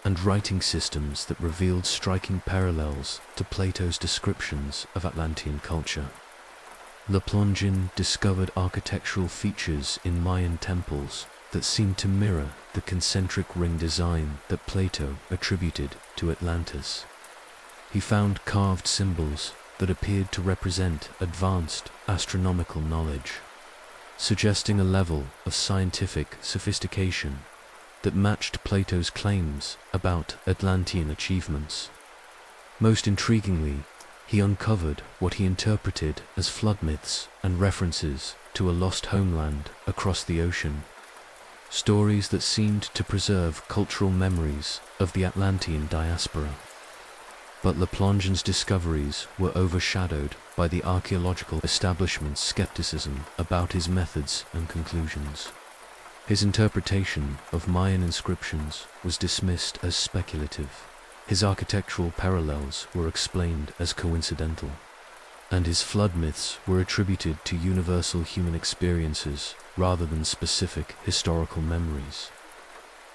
and writing systems that revealed striking parallels to Plato's descriptions of Atlantean culture. La Plongin discovered architectural features in Mayan temples that seemed to mirror the concentric ring design that Plato attributed to Atlantis. He found carved symbols that appeared to represent advanced astronomical knowledge, suggesting a level of scientific sophistication that matched Plato's claims about Atlantean achievements. Most intriguingly, he uncovered what he interpreted as flood myths and references to a lost homeland across the ocean, stories that seemed to preserve cultural memories of the Atlantean diaspora. But La Plongin's discoveries were overshadowed by the archaeological establishment's skepticism about his methods and conclusions. His interpretation of Mayan inscriptions was dismissed as speculative. His architectural parallels were explained as coincidental, and his flood myths were attributed to universal human experiences rather than specific historical memories.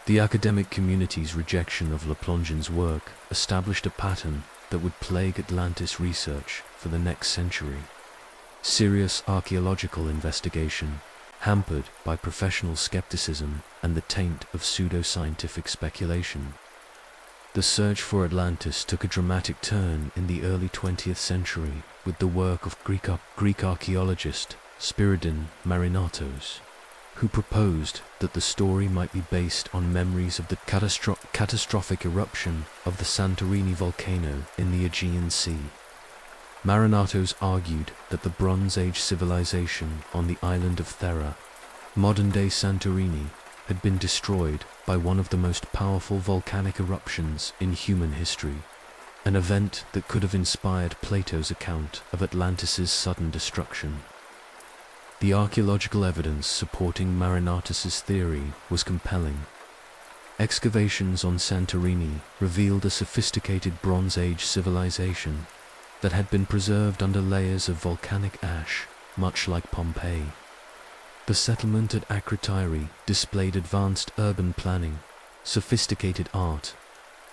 The academic community's rejection of La Plongin's work established a pattern that would plague Atlantis research for the next century. Serious archaeological investigation, hampered by professional skepticism and the taint of pseudoscientific speculation. The search for Atlantis took a dramatic turn in the early 20th century with the work of Greek archaeologist Spiridon Marinatos, who proposed that the story might be based on memories of the catastrophic eruption of the Santorini volcano in the Aegean Sea. Marinatos argued that the Bronze Age civilization on the island of Thera, modern-day Santorini, had been destroyed by one of the most powerful volcanic eruptions in human history, an event that could have inspired Plato's account of Atlantis' sudden destruction. The archaeological evidence supporting Marinatos' theory was compelling. Excavations on Santorini revealed a sophisticated Bronze Age civilization that had been preserved under layers of volcanic ash, much like Pompeii. The settlement at Akrotiri displayed advanced urban planning, sophisticated art,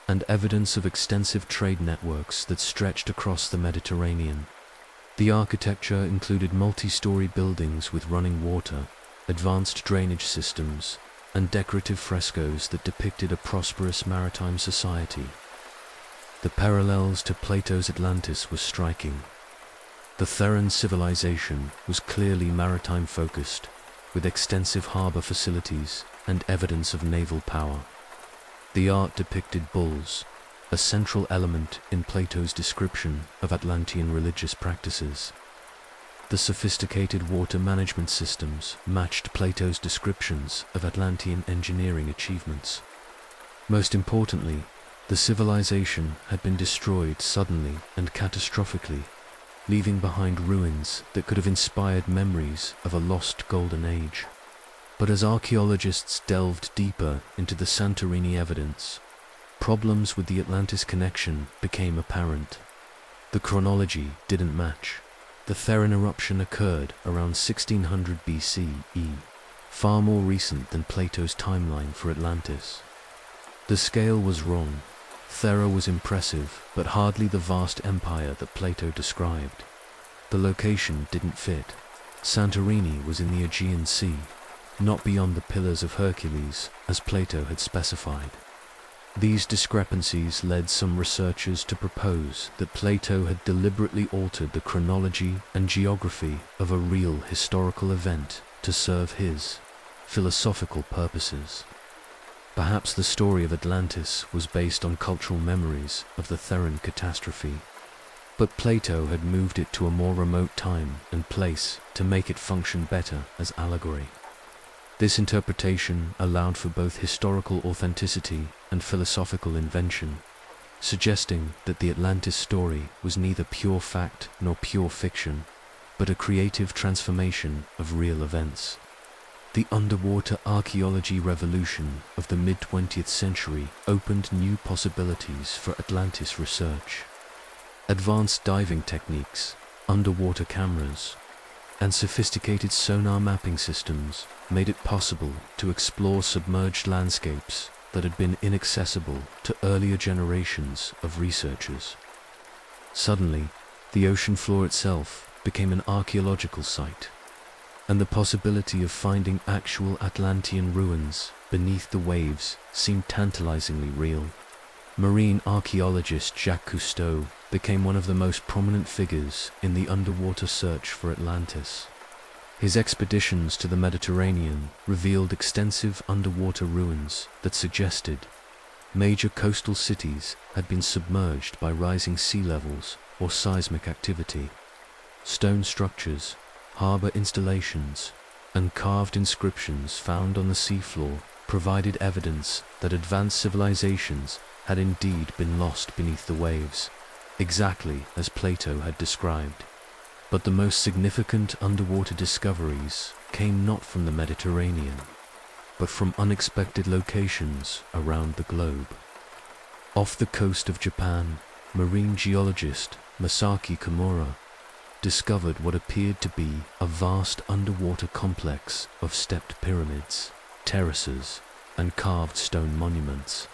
and evidence of extensive trade networks that stretched across the Mediterranean. The architecture included multi-story buildings with running water, advanced drainage systems, and decorative frescoes that depicted a prosperous maritime society. The parallels to Plato's Atlantis were striking. The Theran civilization was clearly maritime-focused, with extensive harbor facilities and evidence of naval power. The art depicted bulls, a central element in Plato's description of Atlantean religious practices. The sophisticated water management systems matched Plato's descriptions of Atlantean engineering achievements. Most importantly, the civilization had been destroyed suddenly and catastrophically, leaving behind ruins that could have inspired memories of a lost golden age. But as archaeologists delved deeper into the Santorini evidence, problems with the Atlantis connection became apparent. The chronology didn't match. The Theran eruption occurred around 1600 BCE, far more recent than Plato's timeline for Atlantis. The scale was wrong. Thera was impressive, but hardly the vast empire that Plato described. The location didn't fit. Santorini was in the Aegean Sea, not beyond the Pillars of Hercules, as Plato had specified. These discrepancies led some researchers to propose that Plato had deliberately altered the chronology and geography of a real historical event to serve his philosophical purposes. Perhaps the story of Atlantis was based on cultural memories of the Theran catastrophe, but Plato had moved it to a more remote time and place to make it function better as allegory. This interpretation allowed for both historical authenticity and philosophical invention, suggesting that the Atlantis story was neither pure fact nor pure fiction, but a creative transformation of real events. The underwater archaeology revolution of the mid-20th century opened new possibilities for Atlantis research. Advanced diving techniques, underwater cameras, and sophisticated sonar mapping systems made it possible to explore submerged landscapes that had been inaccessible to earlier generations of researchers. Suddenly, the ocean floor itself became an archaeological site, and the possibility of finding actual Atlantean ruins beneath the waves seemed tantalizingly real. Marine archaeologist Jacques Cousteau became one of the most prominent figures in the underwater search for Atlantis. His expeditions to the Mediterranean revealed extensive underwater ruins that suggested major coastal cities had been submerged by rising sea levels or seismic activity. Stone structures, harbor installations, and carved inscriptions found on the seafloor provided evidence that advanced civilizations had indeed been lost beneath the waves, exactly as Plato had described. But the most significant underwater discoveries came not from the Mediterranean, but from unexpected locations around the globe. Off the coast of Japan, marine geologist Masaki Kimura discovered what appeared to be a vast underwater complex of stepped pyramids, terraces, and carved stone monuments.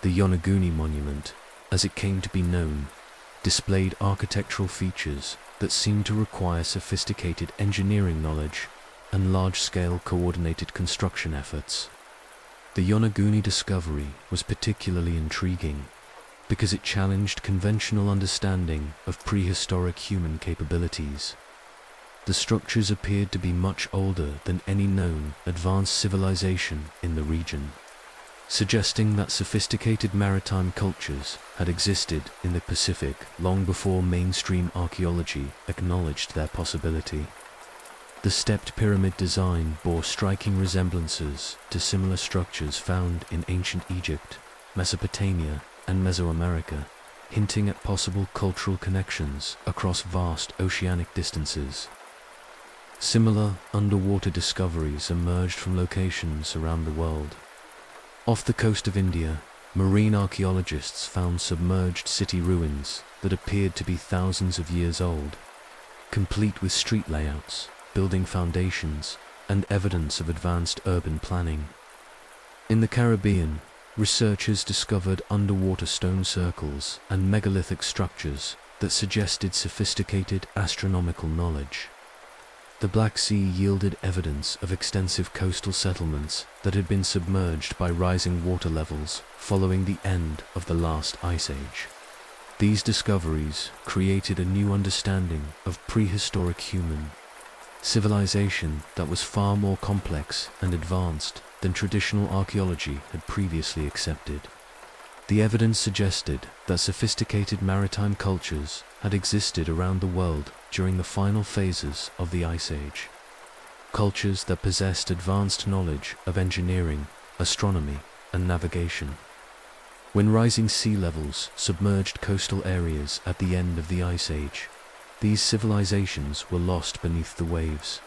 The Yonaguni Monument, as it came to be known, displayed architectural features that seemed to require sophisticated engineering knowledge and large-scale coordinated construction efforts. The Yonaguni discovery was particularly intriguing because it challenged conventional understanding of prehistoric human capabilities. The structures appeared to be much older than any known advanced civilization in the region, suggesting that sophisticated maritime cultures had existed in the Pacific long before mainstream archaeology acknowledged their possibility. The stepped pyramid design bore striking resemblances to similar structures found in ancient Egypt, Mesopotamia, and Mesoamerica, hinting at possible cultural connections across vast oceanic distances. Similar underwater discoveries emerged from locations around the world. Off the coast of India, marine archaeologists found submerged city ruins that appeared to be thousands of years old, complete with street layouts, building foundations, and evidence of advanced urban planning. In the Caribbean, researchers discovered underwater stone circles and megalithic structures that suggested sophisticated astronomical knowledge. The Black Sea yielded evidence of extensive coastal settlements that had been submerged by rising water levels following the end of the last ice age. These discoveries created a new understanding of prehistoric human civilization that was far more complex and advanced than traditional archaeology had previously accepted. The evidence suggested that sophisticated maritime cultures had existed around the world during the final phases of the Ice Age. Cultures that possessed advanced knowledge of engineering, astronomy, and navigation. When rising sea levels submerged coastal areas at the end of the Ice Age, these civilizations were lost beneath the waves,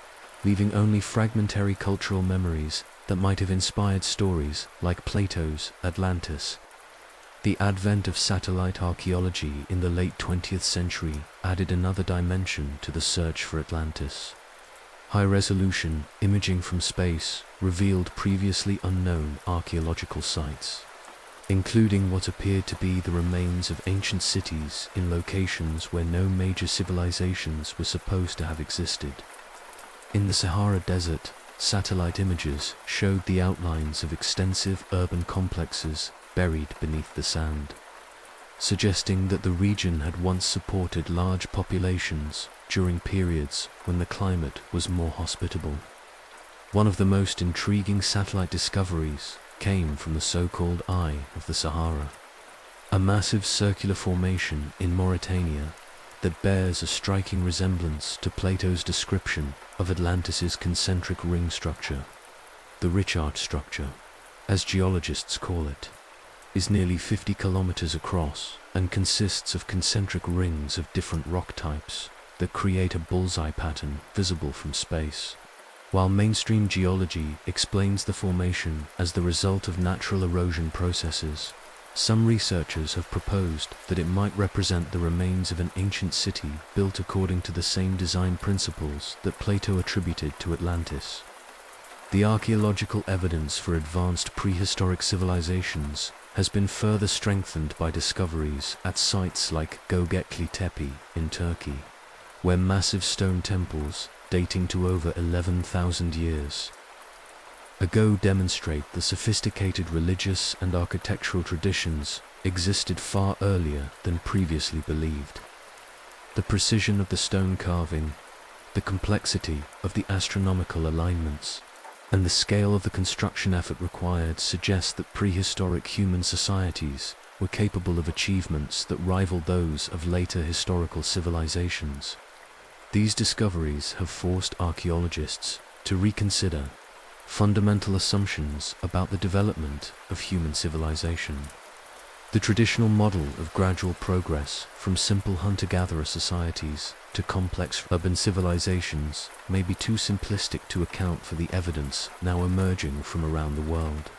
leaving only fragmentary cultural memories that might have inspired stories like Plato's Atlantis. The advent of satellite archaeology in the late 20th century added another dimension to the search for Atlantis. High-resolution imaging from space revealed previously unknown archaeological sites, including what appeared to be the remains of ancient cities in locations where no major civilizations were supposed to have existed. In the Sahara Desert, satellite images showed the outlines of extensive urban complexes buried beneath the sand, suggesting that the region had once supported large populations during periods when the climate was more hospitable. One of the most intriguing satellite discoveries came from the so-called Eye of the Sahara, a massive circular formation in Mauritania that bears a striking resemblance to Plato's description of Atlantis's concentric ring structure. The Richard structure, as geologists call it, is nearly 50 kilometers across and consists of concentric rings of different rock types that create a bullseye pattern visible from space. While mainstream geology explains the formation as the result of natural erosion processes, some researchers have proposed that it might represent the remains of an ancient city built according to the same design principles that Plato attributed to Atlantis. The archaeological evidence for advanced prehistoric civilizations has been further strengthened by discoveries at sites like Göbekli Tepe in Turkey, where massive stone temples dating to over 11,000 years ago demonstrate the sophisticated religious and architectural traditions existed far earlier than previously believed. The precision of the stone carving, the complexity of the astronomical alignments, and the scale of the construction effort required suggest that prehistoric human societies were capable of achievements that rival those of later historical civilizations. These discoveries have forced archaeologists to reconsider fundamental assumptions about the development of human civilization. The traditional model of gradual progress from simple hunter-gatherer societies to complex urban civilizations may be too simplistic to account for the evidence now emerging from around the world.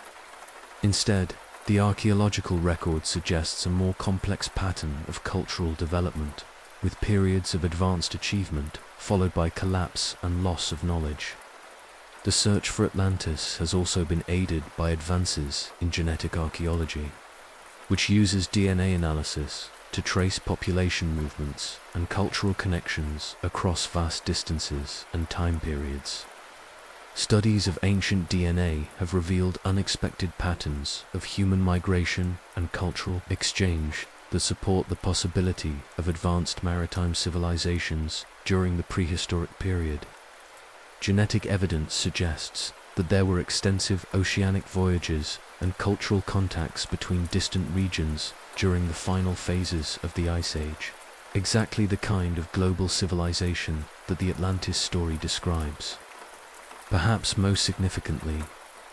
Instead, the archaeological record suggests a more complex pattern of cultural development, with periods of advanced achievement followed by collapse and loss of knowledge. The search for Atlantis has also been aided by advances in genetic archaeology, which uses DNA analysis to trace population movements and cultural connections across vast distances and time periods. Studies of ancient DNA have revealed unexpected patterns of human migration and cultural exchange that support the possibility of advanced maritime civilizations during the prehistoric period. Genetic evidence suggests that there were extensive oceanic voyages and cultural contacts between distant regions during the final phases of the Ice Age, exactly the kind of global civilization that the Atlantis story describes. Perhaps most significantly,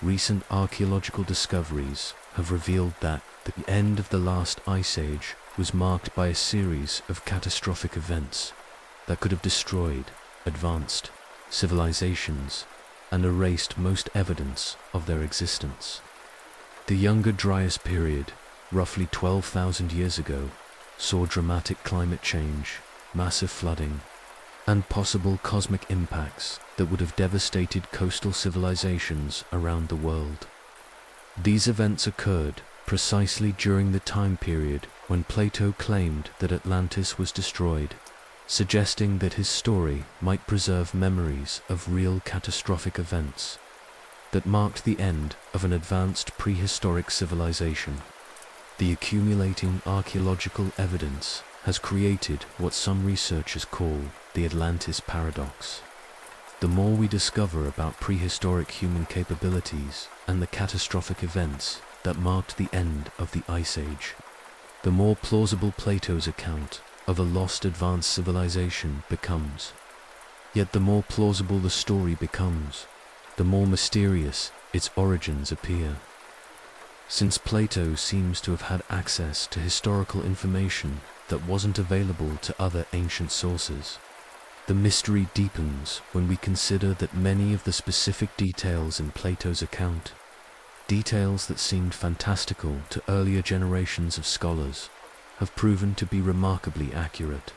recent archaeological discoveries have revealed that the end of the last Ice Age was marked by a series of catastrophic events that could have destroyed advanced civilizations and erased most evidence of their existence. The Younger Dryas period, roughly 12,000 years ago, saw dramatic climate change, massive flooding, and possible cosmic impacts that would have devastated coastal civilizations around the world. These events occurred precisely during the time period when Plato claimed that Atlantis was destroyed, suggesting that his story might preserve memories of real catastrophic events that marked the end of an advanced prehistoric civilization. The accumulating archaeological evidence has created what some researchers call the Atlantis paradox. The more we discover about prehistoric human capabilities and the catastrophic events that marked the end of the Ice Age. The more plausible Plato's account of a lost advanced civilization becomes, yet the more plausible the story becomes, the more mysterious its origins appear. Since Plato seems to have had access to historical information that wasn't available to other ancient sources, the mystery deepens when we consider that many of the specific details in Plato's account, details that seemed fantastical to earlier generations of scholars, have proven to be remarkably accurate.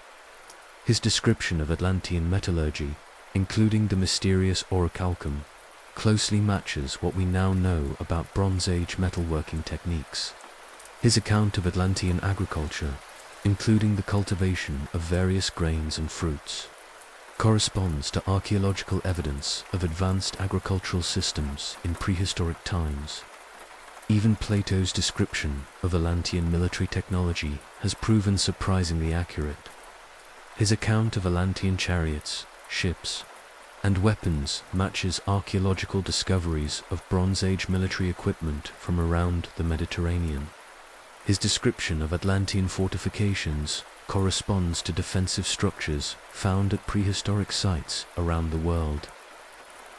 His description of Atlantean metallurgy, including the mysterious orichalcum, closely matches what we now know about Bronze Age metalworking techniques. His account of Atlantean agriculture, including the cultivation of various grains and fruits, corresponds to archaeological evidence of advanced agricultural systems in prehistoric times. Even Plato's description of Atlantean military technology has proven surprisingly accurate. His account of Atlantean chariots, ships, and weapons matches archaeological discoveries of Bronze Age military equipment from around the Mediterranean. His description of Atlantean fortifications corresponds to defensive structures found at prehistoric sites around the world.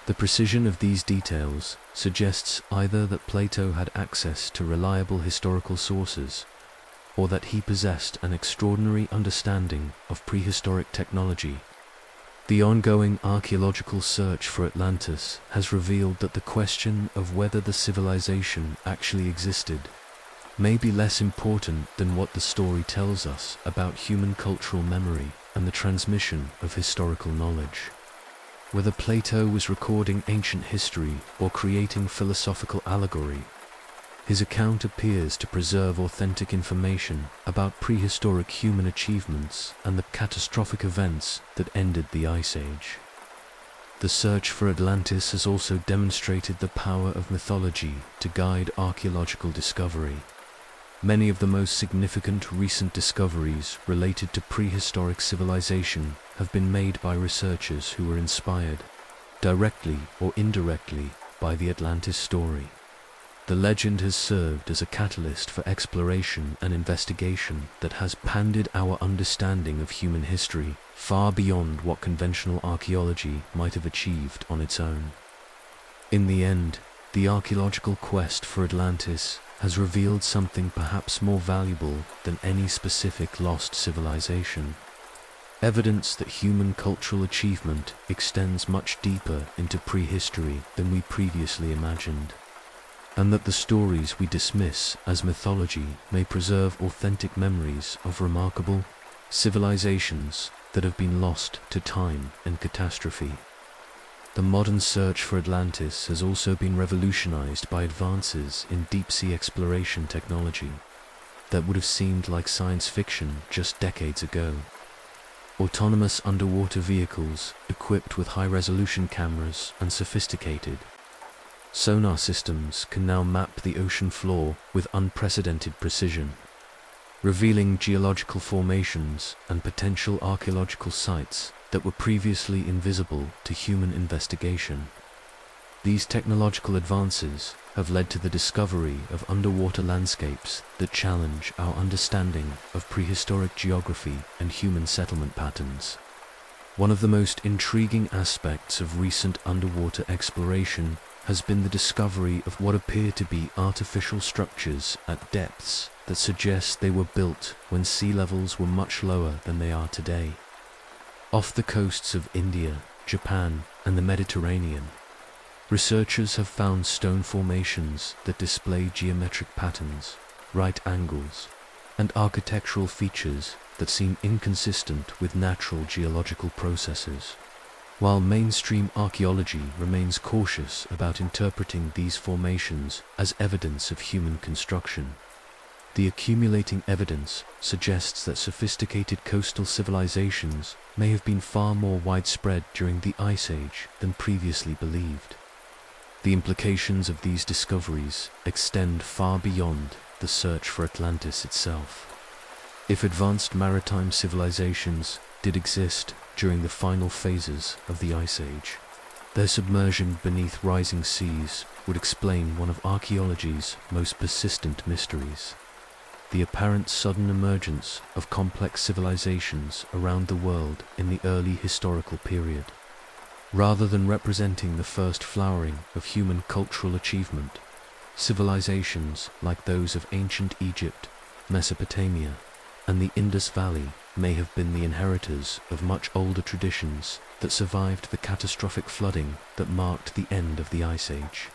The precision of these details suggests either that Plato had access to reliable historical sources, or that he possessed an extraordinary understanding of prehistoric technology. The ongoing archaeological search for Atlantis has revealed that the question of whether the civilization actually existed may be less important than what the story tells us about human cultural memory and the transmission of historical knowledge. Whether Plato was recording ancient history or creating philosophical allegory, his account appears to preserve authentic information about prehistoric human achievements and the catastrophic events that ended the Ice Age. The search for Atlantis has also demonstrated the power of mythology to guide archaeological discovery. Many of the most significant recent discoveries related to prehistoric civilization have been made by researchers who were inspired, directly or indirectly, by the Atlantis story. The legend has served as a catalyst for exploration and investigation that has expanded our understanding of human history far beyond what conventional archaeology might have achieved on its own. In the end, the archaeological quest for Atlantis has revealed something perhaps more valuable than any specific lost civilization. Evidence that human cultural achievement extends much deeper into prehistory than we previously imagined, and that the stories we dismiss as mythology may preserve authentic memories of remarkable civilizations that have been lost to time and catastrophe. The modern search for Atlantis has also been revolutionized by advances in deep-sea exploration technology that would have seemed like science fiction just decades ago. Autonomous underwater vehicles equipped with high-resolution cameras and sophisticated sonar systems can now map the ocean floor with unprecedented precision, revealing geological formations and potential archaeological sites that were previously invisible to human investigation. These technological advances have led to the discovery of underwater landscapes that challenge our understanding of prehistoric geography and human settlement patterns. One of the most intriguing aspects of recent underwater exploration has been the discovery of what appear to be artificial structures at depths that suggest they were built when sea levels were much lower than they are today. Off the coasts of India, Japan, and the Mediterranean, researchers have found stone formations that display geometric patterns, right angles, and architectural features that seem inconsistent with natural geological processes. While mainstream archaeology remains cautious about interpreting these formations as evidence of human construction, the accumulating evidence suggests that sophisticated coastal civilizations may have been far more widespread during the Ice Age than previously believed. The implications of these discoveries extend far beyond the search for Atlantis itself. If advanced maritime civilizations did exist during the final phases of the Ice Age, Their submersion beneath rising seas would explain one of archaeology's most persistent mysteries: the apparent sudden emergence of complex civilizations around the world in the early historical period. Rather than representing the first flowering of human cultural achievement, civilizations like those of ancient Egypt, Mesopotamia, and the Indus Valley may have been the inheritors of much older traditions that survived the catastrophic flooding that marked the end of the Ice Age.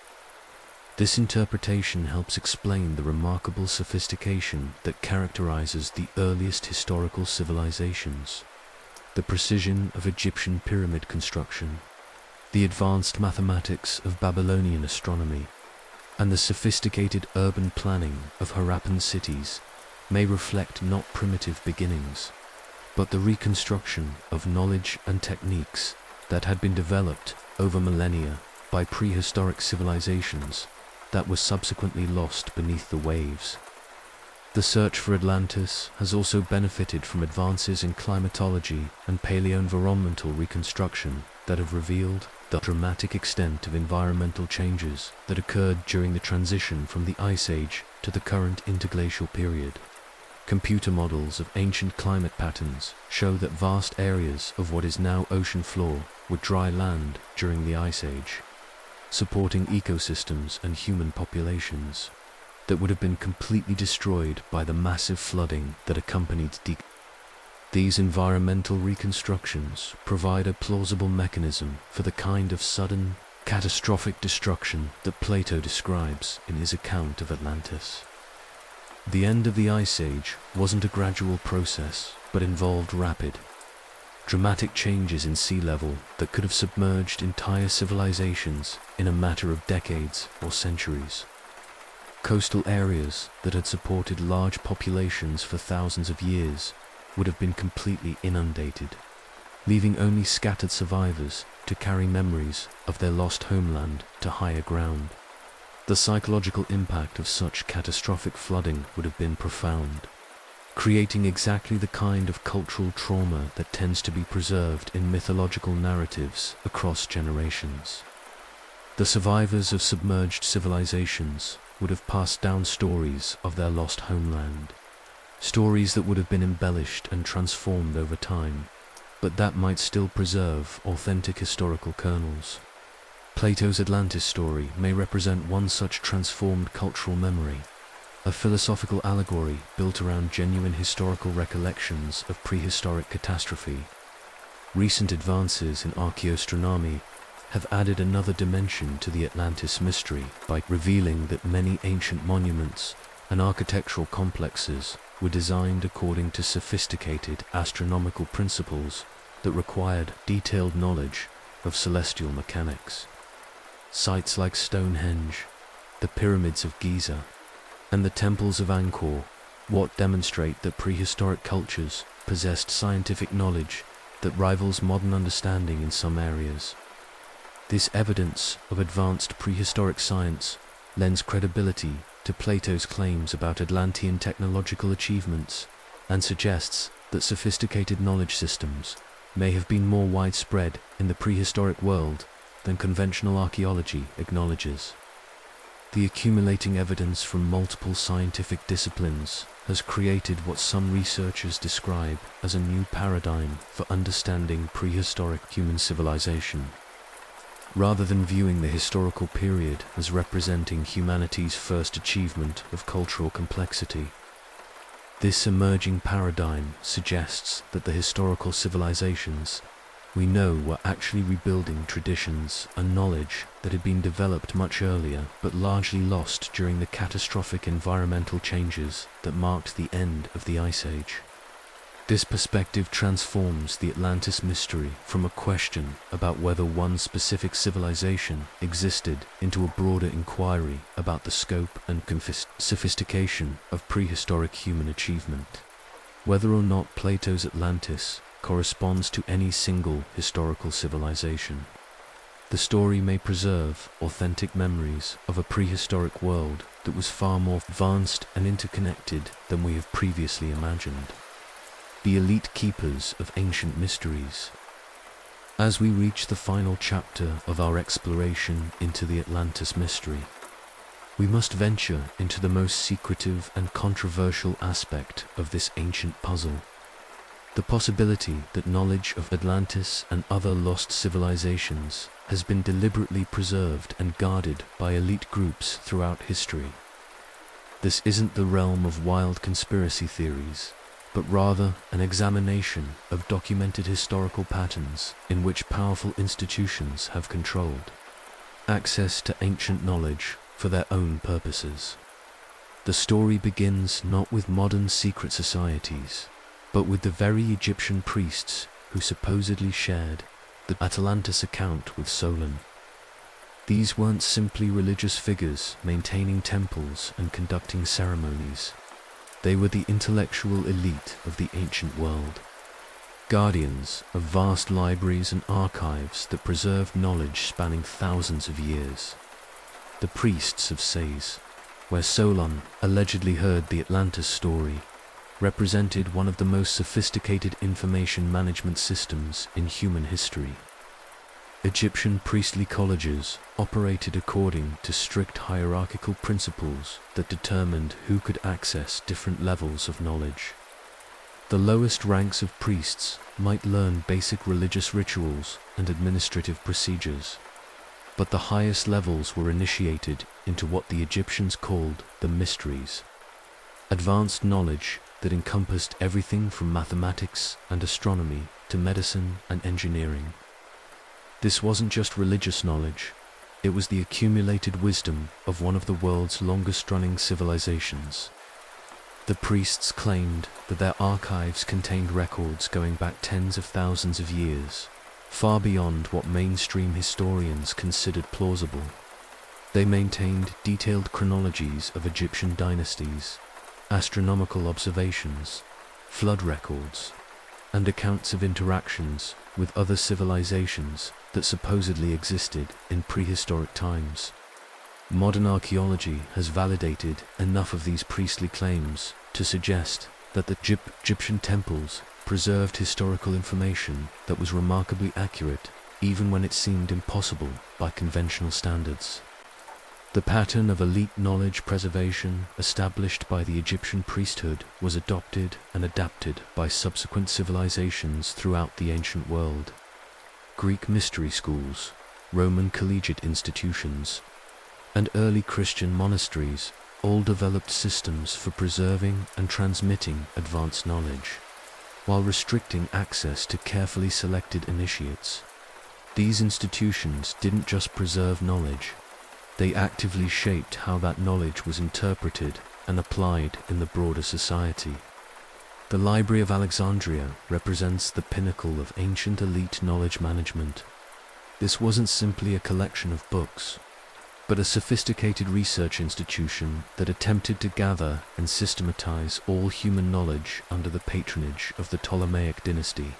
This interpretation helps explain the remarkable sophistication that characterizes the earliest historical civilizations: the precision of Egyptian pyramid construction, the advanced mathematics of Babylonian astronomy, and the sophisticated urban planning of Harappan cities may reflect not primitive beginnings, but the reconstruction of knowledge and techniques that had been developed over millennia by prehistoric civilizations that were subsequently lost beneath the waves. The search for Atlantis has also benefited from advances in climatology and paleoenvironmental reconstruction that have revealed the dramatic extent of environmental changes that occurred during the transition from the Ice Age to the current interglacial period. Computer models of ancient climate patterns show that vast areas of what is now ocean floor were dry land during the Ice Age, supporting ecosystems and human populations that would have been completely destroyed by the massive flooding that accompanied These environmental reconstructions provide a plausible mechanism for the kind of sudden, catastrophic destruction that Plato describes in his account of Atlantis. The end of the Ice Age wasn't a gradual process, but involved rapid, dramatic changes in sea level that could have submerged entire civilizations in a matter of decades or centuries. Coastal areas that had supported large populations for thousands of years would have been completely inundated, leaving only scattered survivors to carry memories of their lost homeland to higher ground. The psychological impact of such catastrophic flooding would have been profound, creating exactly the kind of cultural trauma that tends to be preserved in mythological narratives across generations. The survivors of submerged civilizations would have passed down stories of their lost homeland, stories that would have been embellished and transformed over time, but that might still preserve authentic historical kernels. Plato's Atlantis story may represent one such transformed cultural memory, a philosophical allegory built around genuine historical recollections of prehistoric catastrophe. Recent advances in archaeoastronomy have added another dimension to the Atlantis mystery by revealing that many ancient monuments and architectural complexes were designed according to sophisticated astronomical principles that required detailed knowledge of celestial mechanics. Sites like Stonehenge, the pyramids of Giza, and the temples of Angkor demonstrate that prehistoric cultures possessed scientific knowledge that rivals modern understanding in some areas. This evidence of advanced prehistoric science lends credibility to Plato's claims about Atlantean technological achievements and suggests that sophisticated knowledge systems may have been more widespread in the prehistoric world than conventional archaeology acknowledges. The accumulating evidence from multiple scientific disciplines has created what some researchers describe as a new paradigm for understanding prehistoric human civilization. Rather than viewing the historical period as representing humanity's first achievement of cultural complexity, this emerging paradigm suggests that the historical civilizations we know were actually rebuilding traditions and knowledge that had been developed much earlier but largely lost during the catastrophic environmental changes that marked the end of the Ice Age. This perspective transforms the Atlantis mystery from a question about whether one specific civilization existed into a broader inquiry about the scope and sophistication of prehistoric human achievement. Whether or not Plato's Atlantis corresponds to any single historical civilization, the story may preserve authentic memories of a prehistoric world that was far more advanced and interconnected than we have previously imagined. The elite keepers of ancient mysteries. As we reach the final chapter of our exploration into the Atlantis mystery, we must venture into the most secretive and controversial aspect of this ancient puzzle: the possibility that knowledge of Atlantis and other lost civilizations has been deliberately preserved and guarded by elite groups throughout history. This isn't the realm of wild conspiracy theories, but rather an examination of documented historical patterns in which powerful institutions have controlled access to ancient knowledge for their own purposes. The story begins not with modern secret societies, but with the very Egyptian priests who supposedly shared the Atlantis account with Solon. These weren't simply religious figures maintaining temples and conducting ceremonies. They were the intellectual elite of the ancient world, guardians of vast libraries and archives that preserved knowledge spanning thousands of years. The priests of Sais, where Solon allegedly heard the Atlantis story, represented one of the most sophisticated information management systems in human history. Egyptian priestly colleges operated according to strict hierarchical principles that determined who could access different levels of knowledge. The lowest ranks of priests might learn basic religious rituals and administrative procedures, but the highest levels were initiated into what the Egyptians called the mysteries, advanced knowledge that encompassed everything from mathematics and astronomy to medicine and engineering. This wasn't just religious knowledge, it was the accumulated wisdom of one of the world's longest-running civilizations. The priests claimed that their archives contained records going back tens of thousands of years, far beyond what mainstream historians considered plausible. They maintained detailed chronologies of Egyptian dynasties, astronomical observations, flood records, and accounts of interactions with other civilizations that supposedly existed in prehistoric times. Modern archaeology has validated enough of these priestly claims to suggest that the Egyptian temples preserved historical information that was remarkably accurate, even when it seemed impossible by conventional standards. The pattern of elite knowledge preservation established by the Egyptian priesthood was adopted and adapted by subsequent civilizations throughout the ancient world. Greek mystery schools, Roman collegiate institutions, and early Christian monasteries all developed systems for preserving and transmitting advanced knowledge, while restricting access to carefully selected initiates. These institutions didn't just preserve knowledge, they actively shaped how that knowledge was interpreted and applied in the broader society. The Library of Alexandria represents the pinnacle of ancient elite knowledge management. This wasn't simply a collection of books, but a sophisticated research institution that attempted to gather and systematize all human knowledge under the patronage of the Ptolemaic dynasty.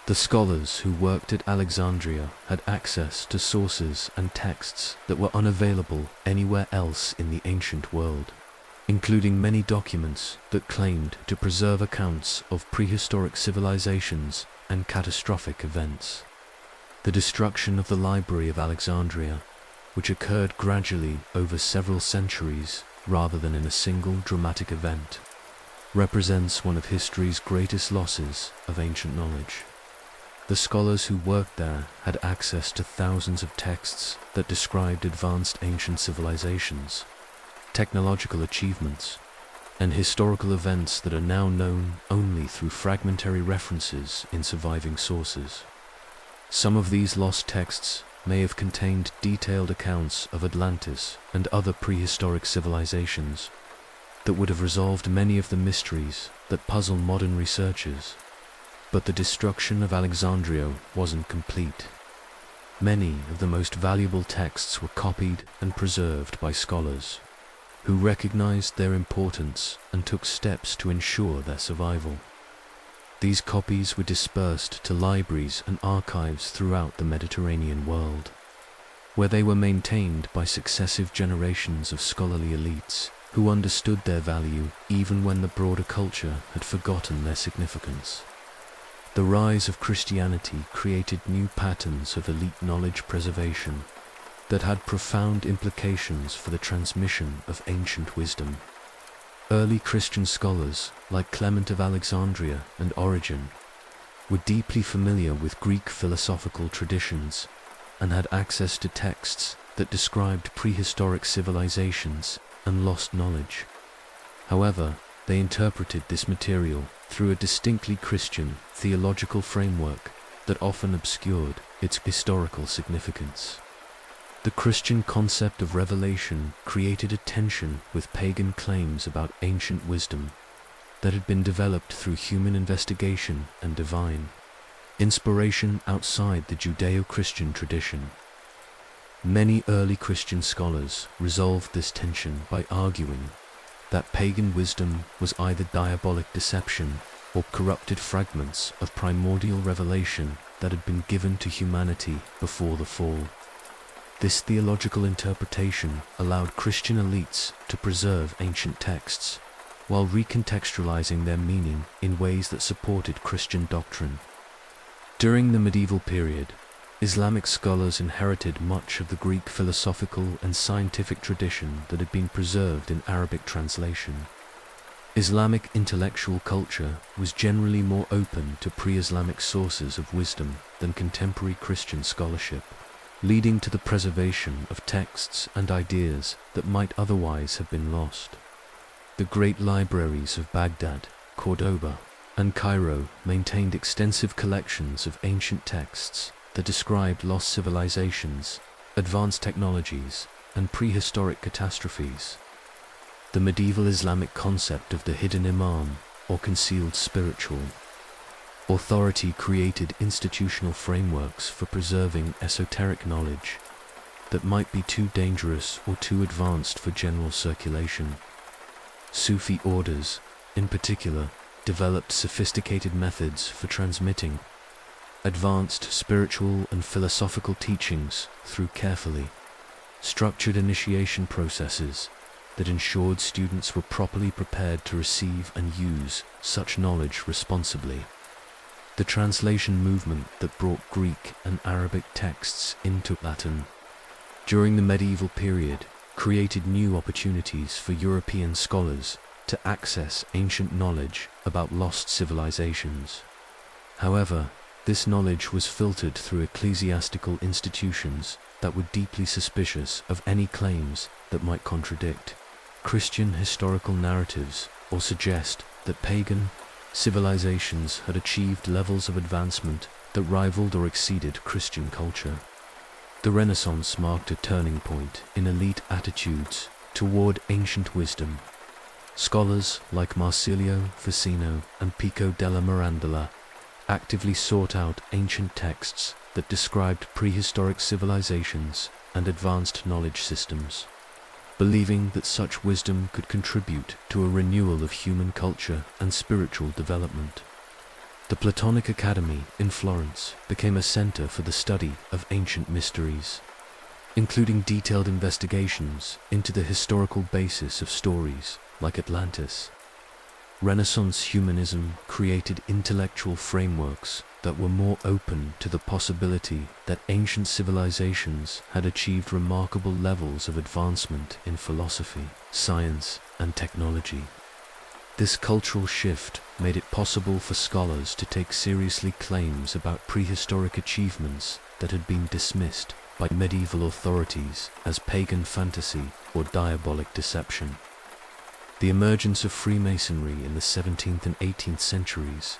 The scholars who worked at Alexandria had access to sources and texts that were unavailable anywhere else in the ancient world, including many documents that claimed to preserve accounts of prehistoric civilizations and catastrophic events. The destruction of the Library of Alexandria, which occurred gradually over several centuries rather than in a single dramatic event, represents one of history's greatest losses of ancient knowledge. The scholars who worked there had access to thousands of texts that described advanced ancient civilizations, technological achievements, and historical events that are now known only through fragmentary references in surviving sources. Some of these lost texts may have contained detailed accounts of Atlantis and other prehistoric civilizations that would have resolved many of the mysteries that puzzle modern researchers. But the destruction of Alexandria wasn't complete. Many of the most valuable texts were copied and preserved by scholars who recognized their importance and took steps to ensure their survival. These copies were dispersed to libraries and archives throughout the Mediterranean world, where they were maintained by successive generations of scholarly elites who understood their value even when the broader culture had forgotten their significance. The rise of Christianity created new patterns of elite knowledge preservation that had profound implications for the transmission of ancient wisdom. Early Christian scholars, like Clement of Alexandria and Origen, were deeply familiar with Greek philosophical traditions and had access to texts that described prehistoric civilizations and lost knowledge. However, they interpreted this material through a distinctly Christian theological framework that often obscured its historical significance. The Christian concept of revelation created a tension with pagan claims about ancient wisdom that had been developed through human investigation and divine inspiration outside the Judeo-Christian tradition. Many early Christian scholars resolved this tension by arguing that pagan wisdom was either diabolic deception or corrupted fragments of primordial revelation that had been given to humanity before the fall. This theological interpretation allowed Christian elites to preserve ancient texts while recontextualizing their meaning in ways that supported Christian doctrine. During the medieval period, Islamic scholars inherited much of the Greek philosophical and scientific tradition that had been preserved in Arabic translation. Islamic intellectual culture was generally more open to pre-Islamic sources of wisdom than contemporary Christian scholarship, leading to the preservation of texts and ideas that might otherwise have been lost. The great libraries of Baghdad, Cordoba, and Cairo maintained extensive collections of ancient texts that described lost civilizations, advanced technologies, and prehistoric catastrophes. The medieval Islamic concept of the hidden imam, or concealed spiritual authority, created institutional frameworks for preserving esoteric knowledge that might be too dangerous or too advanced for general circulation. Sufi orders, in particular, developed sophisticated methods for transmitting advanced spiritual and philosophical teachings through carefully structured initiation processes that ensured students were properly prepared to receive and use such knowledge responsibly. The translation movement that brought Greek and Arabic texts into Latin during the medieval period created new opportunities for European scholars to access ancient knowledge about lost civilizations. However, this knowledge was filtered through ecclesiastical institutions that were deeply suspicious of any claims that might contradict Christian historical narratives or suggest that pagan civilizations had achieved levels of advancement that rivaled or exceeded Christian culture. The Renaissance marked a turning point in elite attitudes toward ancient wisdom. Scholars like Marsilio Ficino and Pico della Mirandola actively sought out ancient texts that described prehistoric civilizations and advanced knowledge systems, believing that such wisdom could contribute to a renewal of human culture and spiritual development. The Platonic Academy in Florence became a center for the study of ancient mysteries, including detailed investigations into the historical basis of stories like Atlantis. Renaissance humanism created intellectual frameworks that were more open to the possibility that ancient civilizations had achieved remarkable levels of advancement in philosophy, science, and technology. This cultural shift made it possible for scholars to take seriously claims about prehistoric achievements that had been dismissed by medieval authorities as pagan fantasy or diabolic deception. The emergence of Freemasonry in the 17th and 18th centuries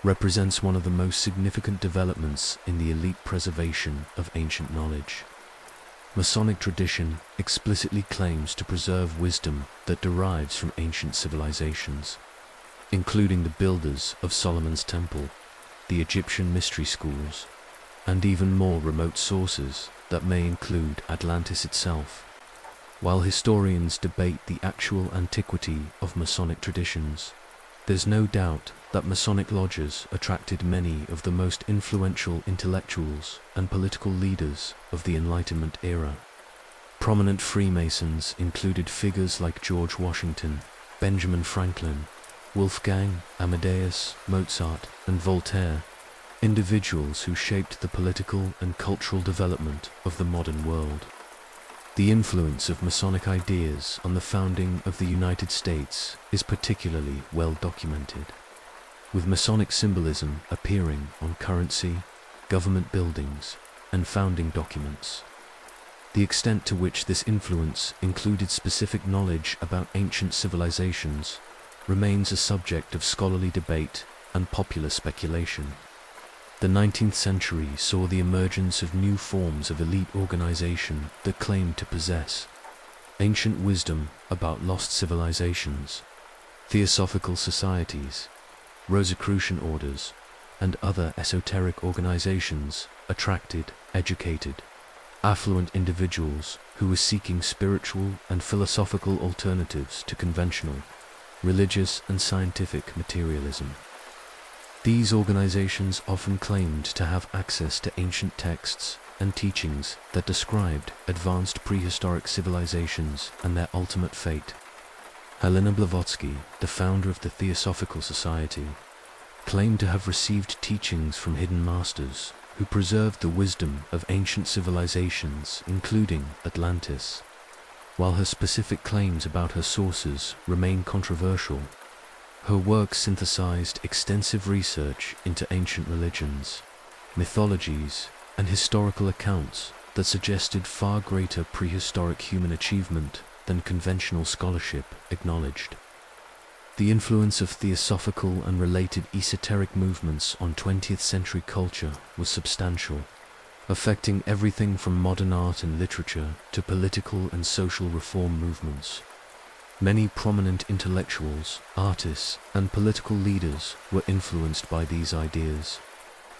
represents one of the most significant developments in the elite preservation of ancient knowledge. Masonic tradition explicitly claims to preserve wisdom that derives from ancient civilizations, including the builders of Solomon's Temple, the Egyptian mystery schools, and even more remote sources that may include Atlantis itself. While historians debate the actual antiquity of Masonic traditions, there's no doubt that Masonic lodges attracted many of the most influential intellectuals and political leaders of the Enlightenment era. Prominent Freemasons included figures like George Washington, Benjamin Franklin, Wolfgang Amadeus Mozart, and Voltaire, individuals who shaped the political and cultural development of the modern world. The influence of Masonic ideas on the founding of the United States is particularly well documented, with Masonic symbolism appearing on currency, government buildings, and founding documents. The extent to which this influence included specific knowledge about ancient civilizations remains a subject of scholarly debate and popular speculation. The 19th century saw the emergence of new forms of elite organization that claimed to possess ancient wisdom about lost civilizations, theosophical societies, Rosicrucian orders, and other esoteric organizations attracted educated, affluent individuals who were seeking spiritual and philosophical alternatives to conventional, religious and scientific materialism. These organizations often claimed to have access to ancient texts and teachings that described advanced prehistoric civilizations and their ultimate fate. Helena Blavatsky, the founder of the Theosophical Society, claimed to have received teachings from hidden masters who preserved the wisdom of ancient civilizations, including Atlantis. While her specific claims about her sources remain controversial, her work synthesized extensive research into ancient religions, mythologies, and historical accounts that suggested far greater prehistoric human achievement than conventional scholarship acknowledged. The influence of theosophical and related esoteric movements on 20th century culture was substantial, affecting everything from modern art and literature to political and social reform movements. Many prominent intellectuals, artists, and political leaders were influenced by these ideas,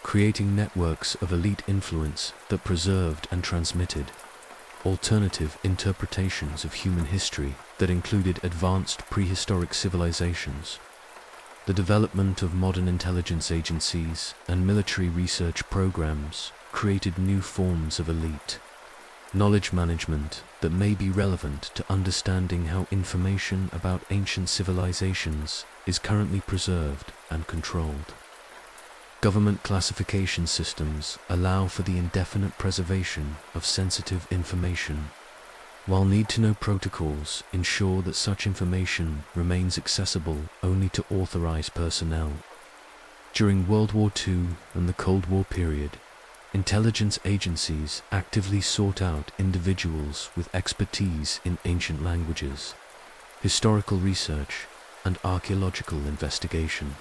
creating networks of elite influence that preserved and transmitted alternative interpretations of human history that included advanced prehistoric civilizations. The development of modern intelligence agencies and military research programs created new forms of elite knowledge management that may be relevant to understanding how information about ancient civilizations is currently preserved and controlled. Government classification systems allow for the indefinite preservation of sensitive information, while need-to-know protocols ensure that such information remains accessible only to authorized personnel. During World War II and the Cold War period, intelligence agencies actively sought out individuals with expertise in ancient languages, historical research, and archaeological investigation.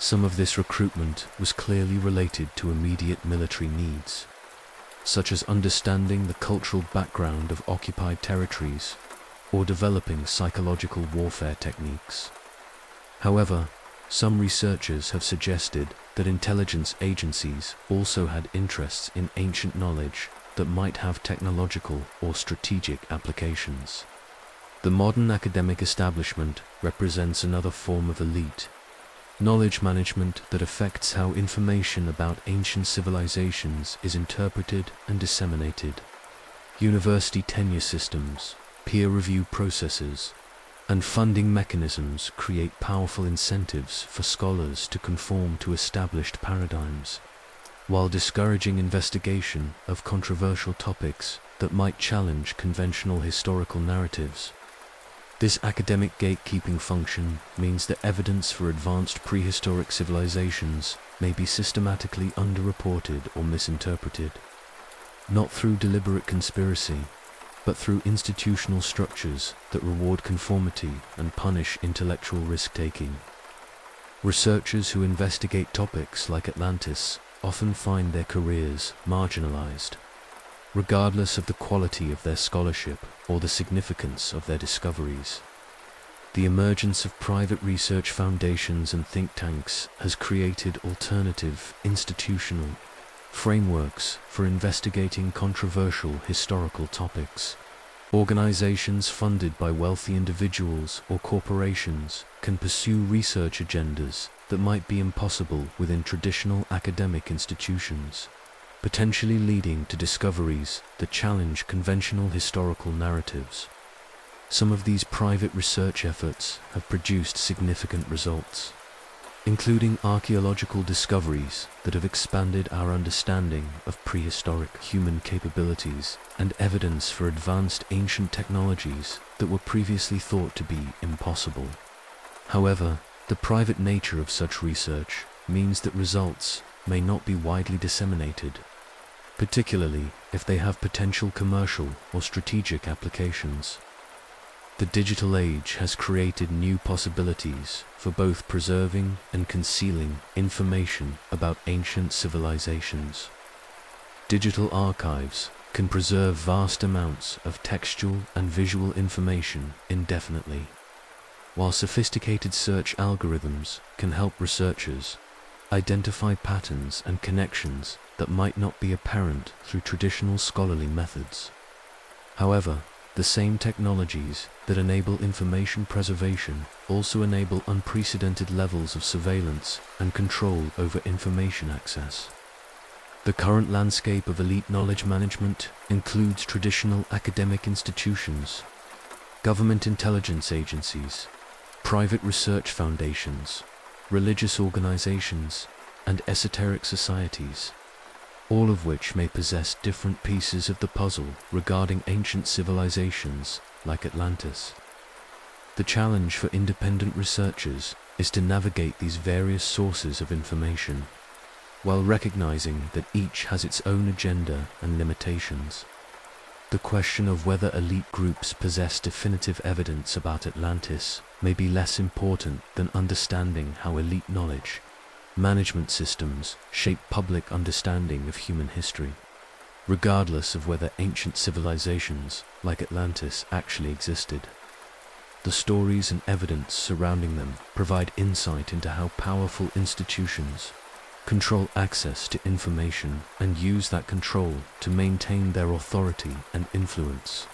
Some of this recruitment was clearly related to immediate military needs, such as understanding the cultural background of occupied territories or developing psychological warfare techniques. However, some researchers have suggested that intelligence agencies also had interests in ancient knowledge that might have technological or strategic applications. The modern academic establishment represents another form of elite knowledge management that affects how information about ancient civilizations is interpreted and disseminated. University tenure systems, peer review processes, and funding mechanisms create powerful incentives for scholars to conform to established paradigms, while discouraging investigation of controversial topics that might challenge conventional historical narratives. This academic gatekeeping function means that evidence for advanced prehistoric civilizations may be systematically underreported or misinterpreted, not through deliberate conspiracy, but through institutional structures that reward conformity and punish intellectual risk-taking. Researchers who investigate topics like Atlantis often find their careers marginalized, regardless of the quality of their scholarship or the significance of their discoveries. The emergence of private research foundations and think tanks has created alternative, institutional frameworks for investigating controversial historical topics. Organizations funded by wealthy individuals or corporations can pursue research agendas that might be impossible within traditional academic institutions, potentially leading to discoveries that challenge conventional historical narratives. Some of these private research efforts have produced significant results. including archaeological discoveries that have expanded our understanding of prehistoric human capabilities and evidence for advanced ancient technologies that were previously thought to be impossible. However, the private nature of such research means that results may not be widely disseminated, particularly if they have potential commercial or strategic applications. The digital age has created new possibilities for both preserving and concealing information about ancient civilizations. Digital archives can preserve vast amounts of textual and visual information indefinitely, while sophisticated search algorithms can help researchers identify patterns and connections that might not be apparent through traditional scholarly methods. However, the same technologies that enable information preservation also enable unprecedented levels of surveillance and control over information access. The current landscape of elite knowledge management includes traditional academic institutions, government intelligence agencies, private research foundations, religious organizations, and esoteric societies, all of which may possess different pieces of the puzzle regarding ancient civilizations like Atlantis. The challenge for independent researchers is to navigate these various sources of information, while recognizing that each has its own agenda and limitations. The question of whether elite groups possess definitive evidence about Atlantis may be less important than understanding how elite knowledge management systems shape public understanding of human history, regardless of whether ancient civilizations like Atlantis actually existed. The stories and evidence surrounding them provide insight into how powerful institutions control access to information and use that control to maintain their authority and influence.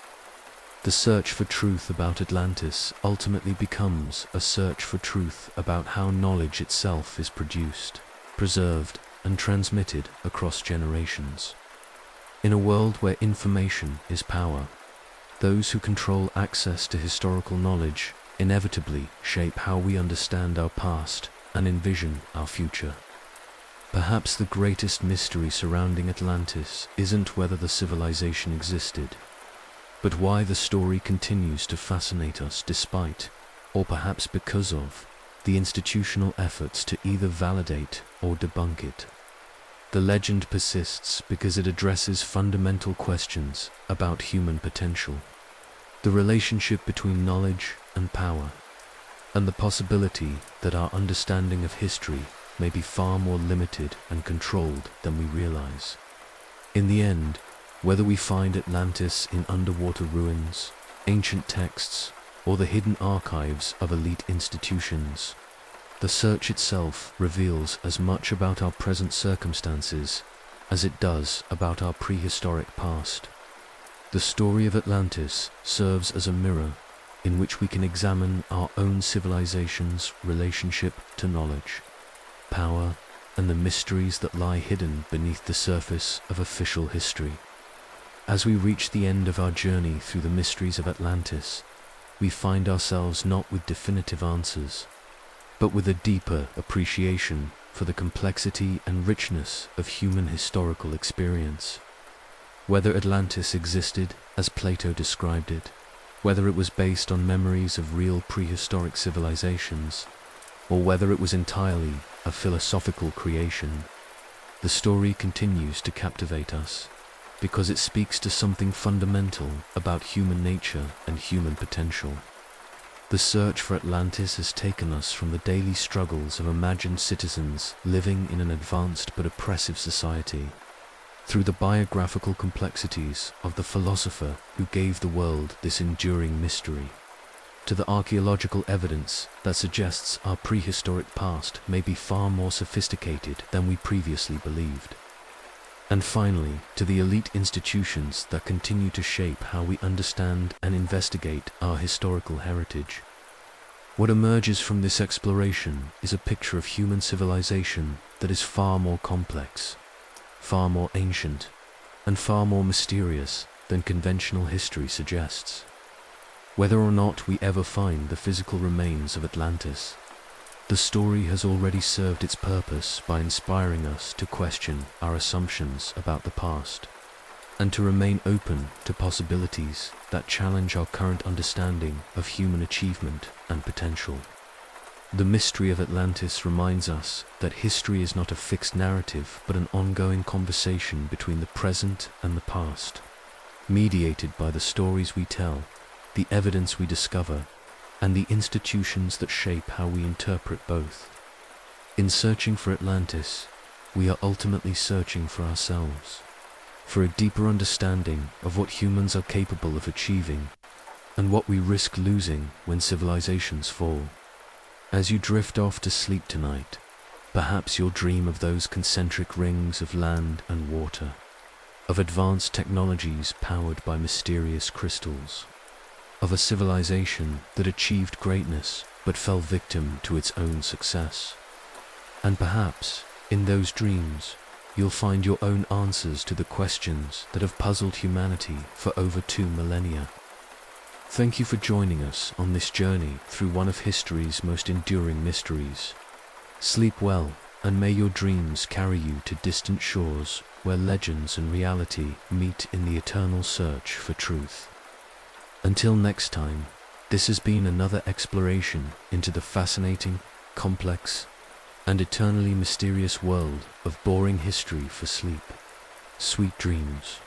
The search for truth about Atlantis ultimately becomes a search for truth about how knowledge itself is produced, preserved, and transmitted across generations. In a world where information is power, those who control access to historical knowledge inevitably shape how we understand our past and envision our future. Perhaps the greatest mystery surrounding Atlantis isn't whether the civilization existed, but why the story continues to fascinate us despite, or perhaps because of, the institutional efforts to either validate or debunk it. The legend persists because it addresses fundamental questions about human potential, the relationship between knowledge and power, and the possibility that our understanding of history may be far more limited and controlled than we realize. In the end, whether we find Atlantis in underwater ruins, ancient texts, or the hidden archives of elite institutions, the search itself reveals as much about our present circumstances as it does about our prehistoric past. The story of Atlantis serves as a mirror in which we can examine our own civilization's relationship to knowledge, power, and the mysteries that lie hidden beneath the surface of official history. As we reach the end of our journey through the mysteries of Atlantis, we find ourselves not with definitive answers, but with a deeper appreciation for the complexity and richness of human historical experience. Whether Atlantis existed as Plato described it, whether it was based on memories of real prehistoric civilizations, or whether it was entirely a philosophical creation, the story continues to captivate us because it speaks to something fundamental about human nature and human potential. The search for Atlantis has taken us from the daily struggles of imagined citizens living in an advanced but oppressive society, through the biographical complexities of the philosopher who gave the world this enduring mystery, to the archaeological evidence that suggests our prehistoric past may be far more sophisticated than we previously believed. And finally, to the elite institutions that continue to shape how we understand and investigate our historical heritage. What emerges from this exploration is a picture of human civilization that is far more complex, far more ancient, and far more mysterious than conventional history suggests. Whether or not we ever find the physical remains of Atlantis, The story has already served its purpose by inspiring us to question our assumptions about the past and to remain open to possibilities that challenge our current understanding of human achievement and potential. The mystery of Atlantis reminds us that history is not a fixed narrative but an ongoing conversation between the present and the past, mediated by the stories we tell, the evidence we discover, and the institutions that shape how we interpret both. In searching for Atlantis, we are ultimately searching for ourselves, for a deeper understanding of what humans are capable of achieving and what we risk losing when civilizations fall. As you drift off to sleep tonight, perhaps you'll dream of those concentric rings of land and water, of advanced technologies powered by mysterious crystals, of a civilization that achieved greatness but fell victim to its own success. And perhaps, in those dreams, you'll find your own answers to the questions that have puzzled humanity for over 2 millennia. Thank you for joining us on this journey through one of history's most enduring mysteries. Sleep well, and may your dreams carry you to distant shores where legends and reality meet in the eternal search for truth. Until next time, this has been another exploration into the fascinating, complex, and eternally mysterious world of boring history for sleep. Sweet dreams.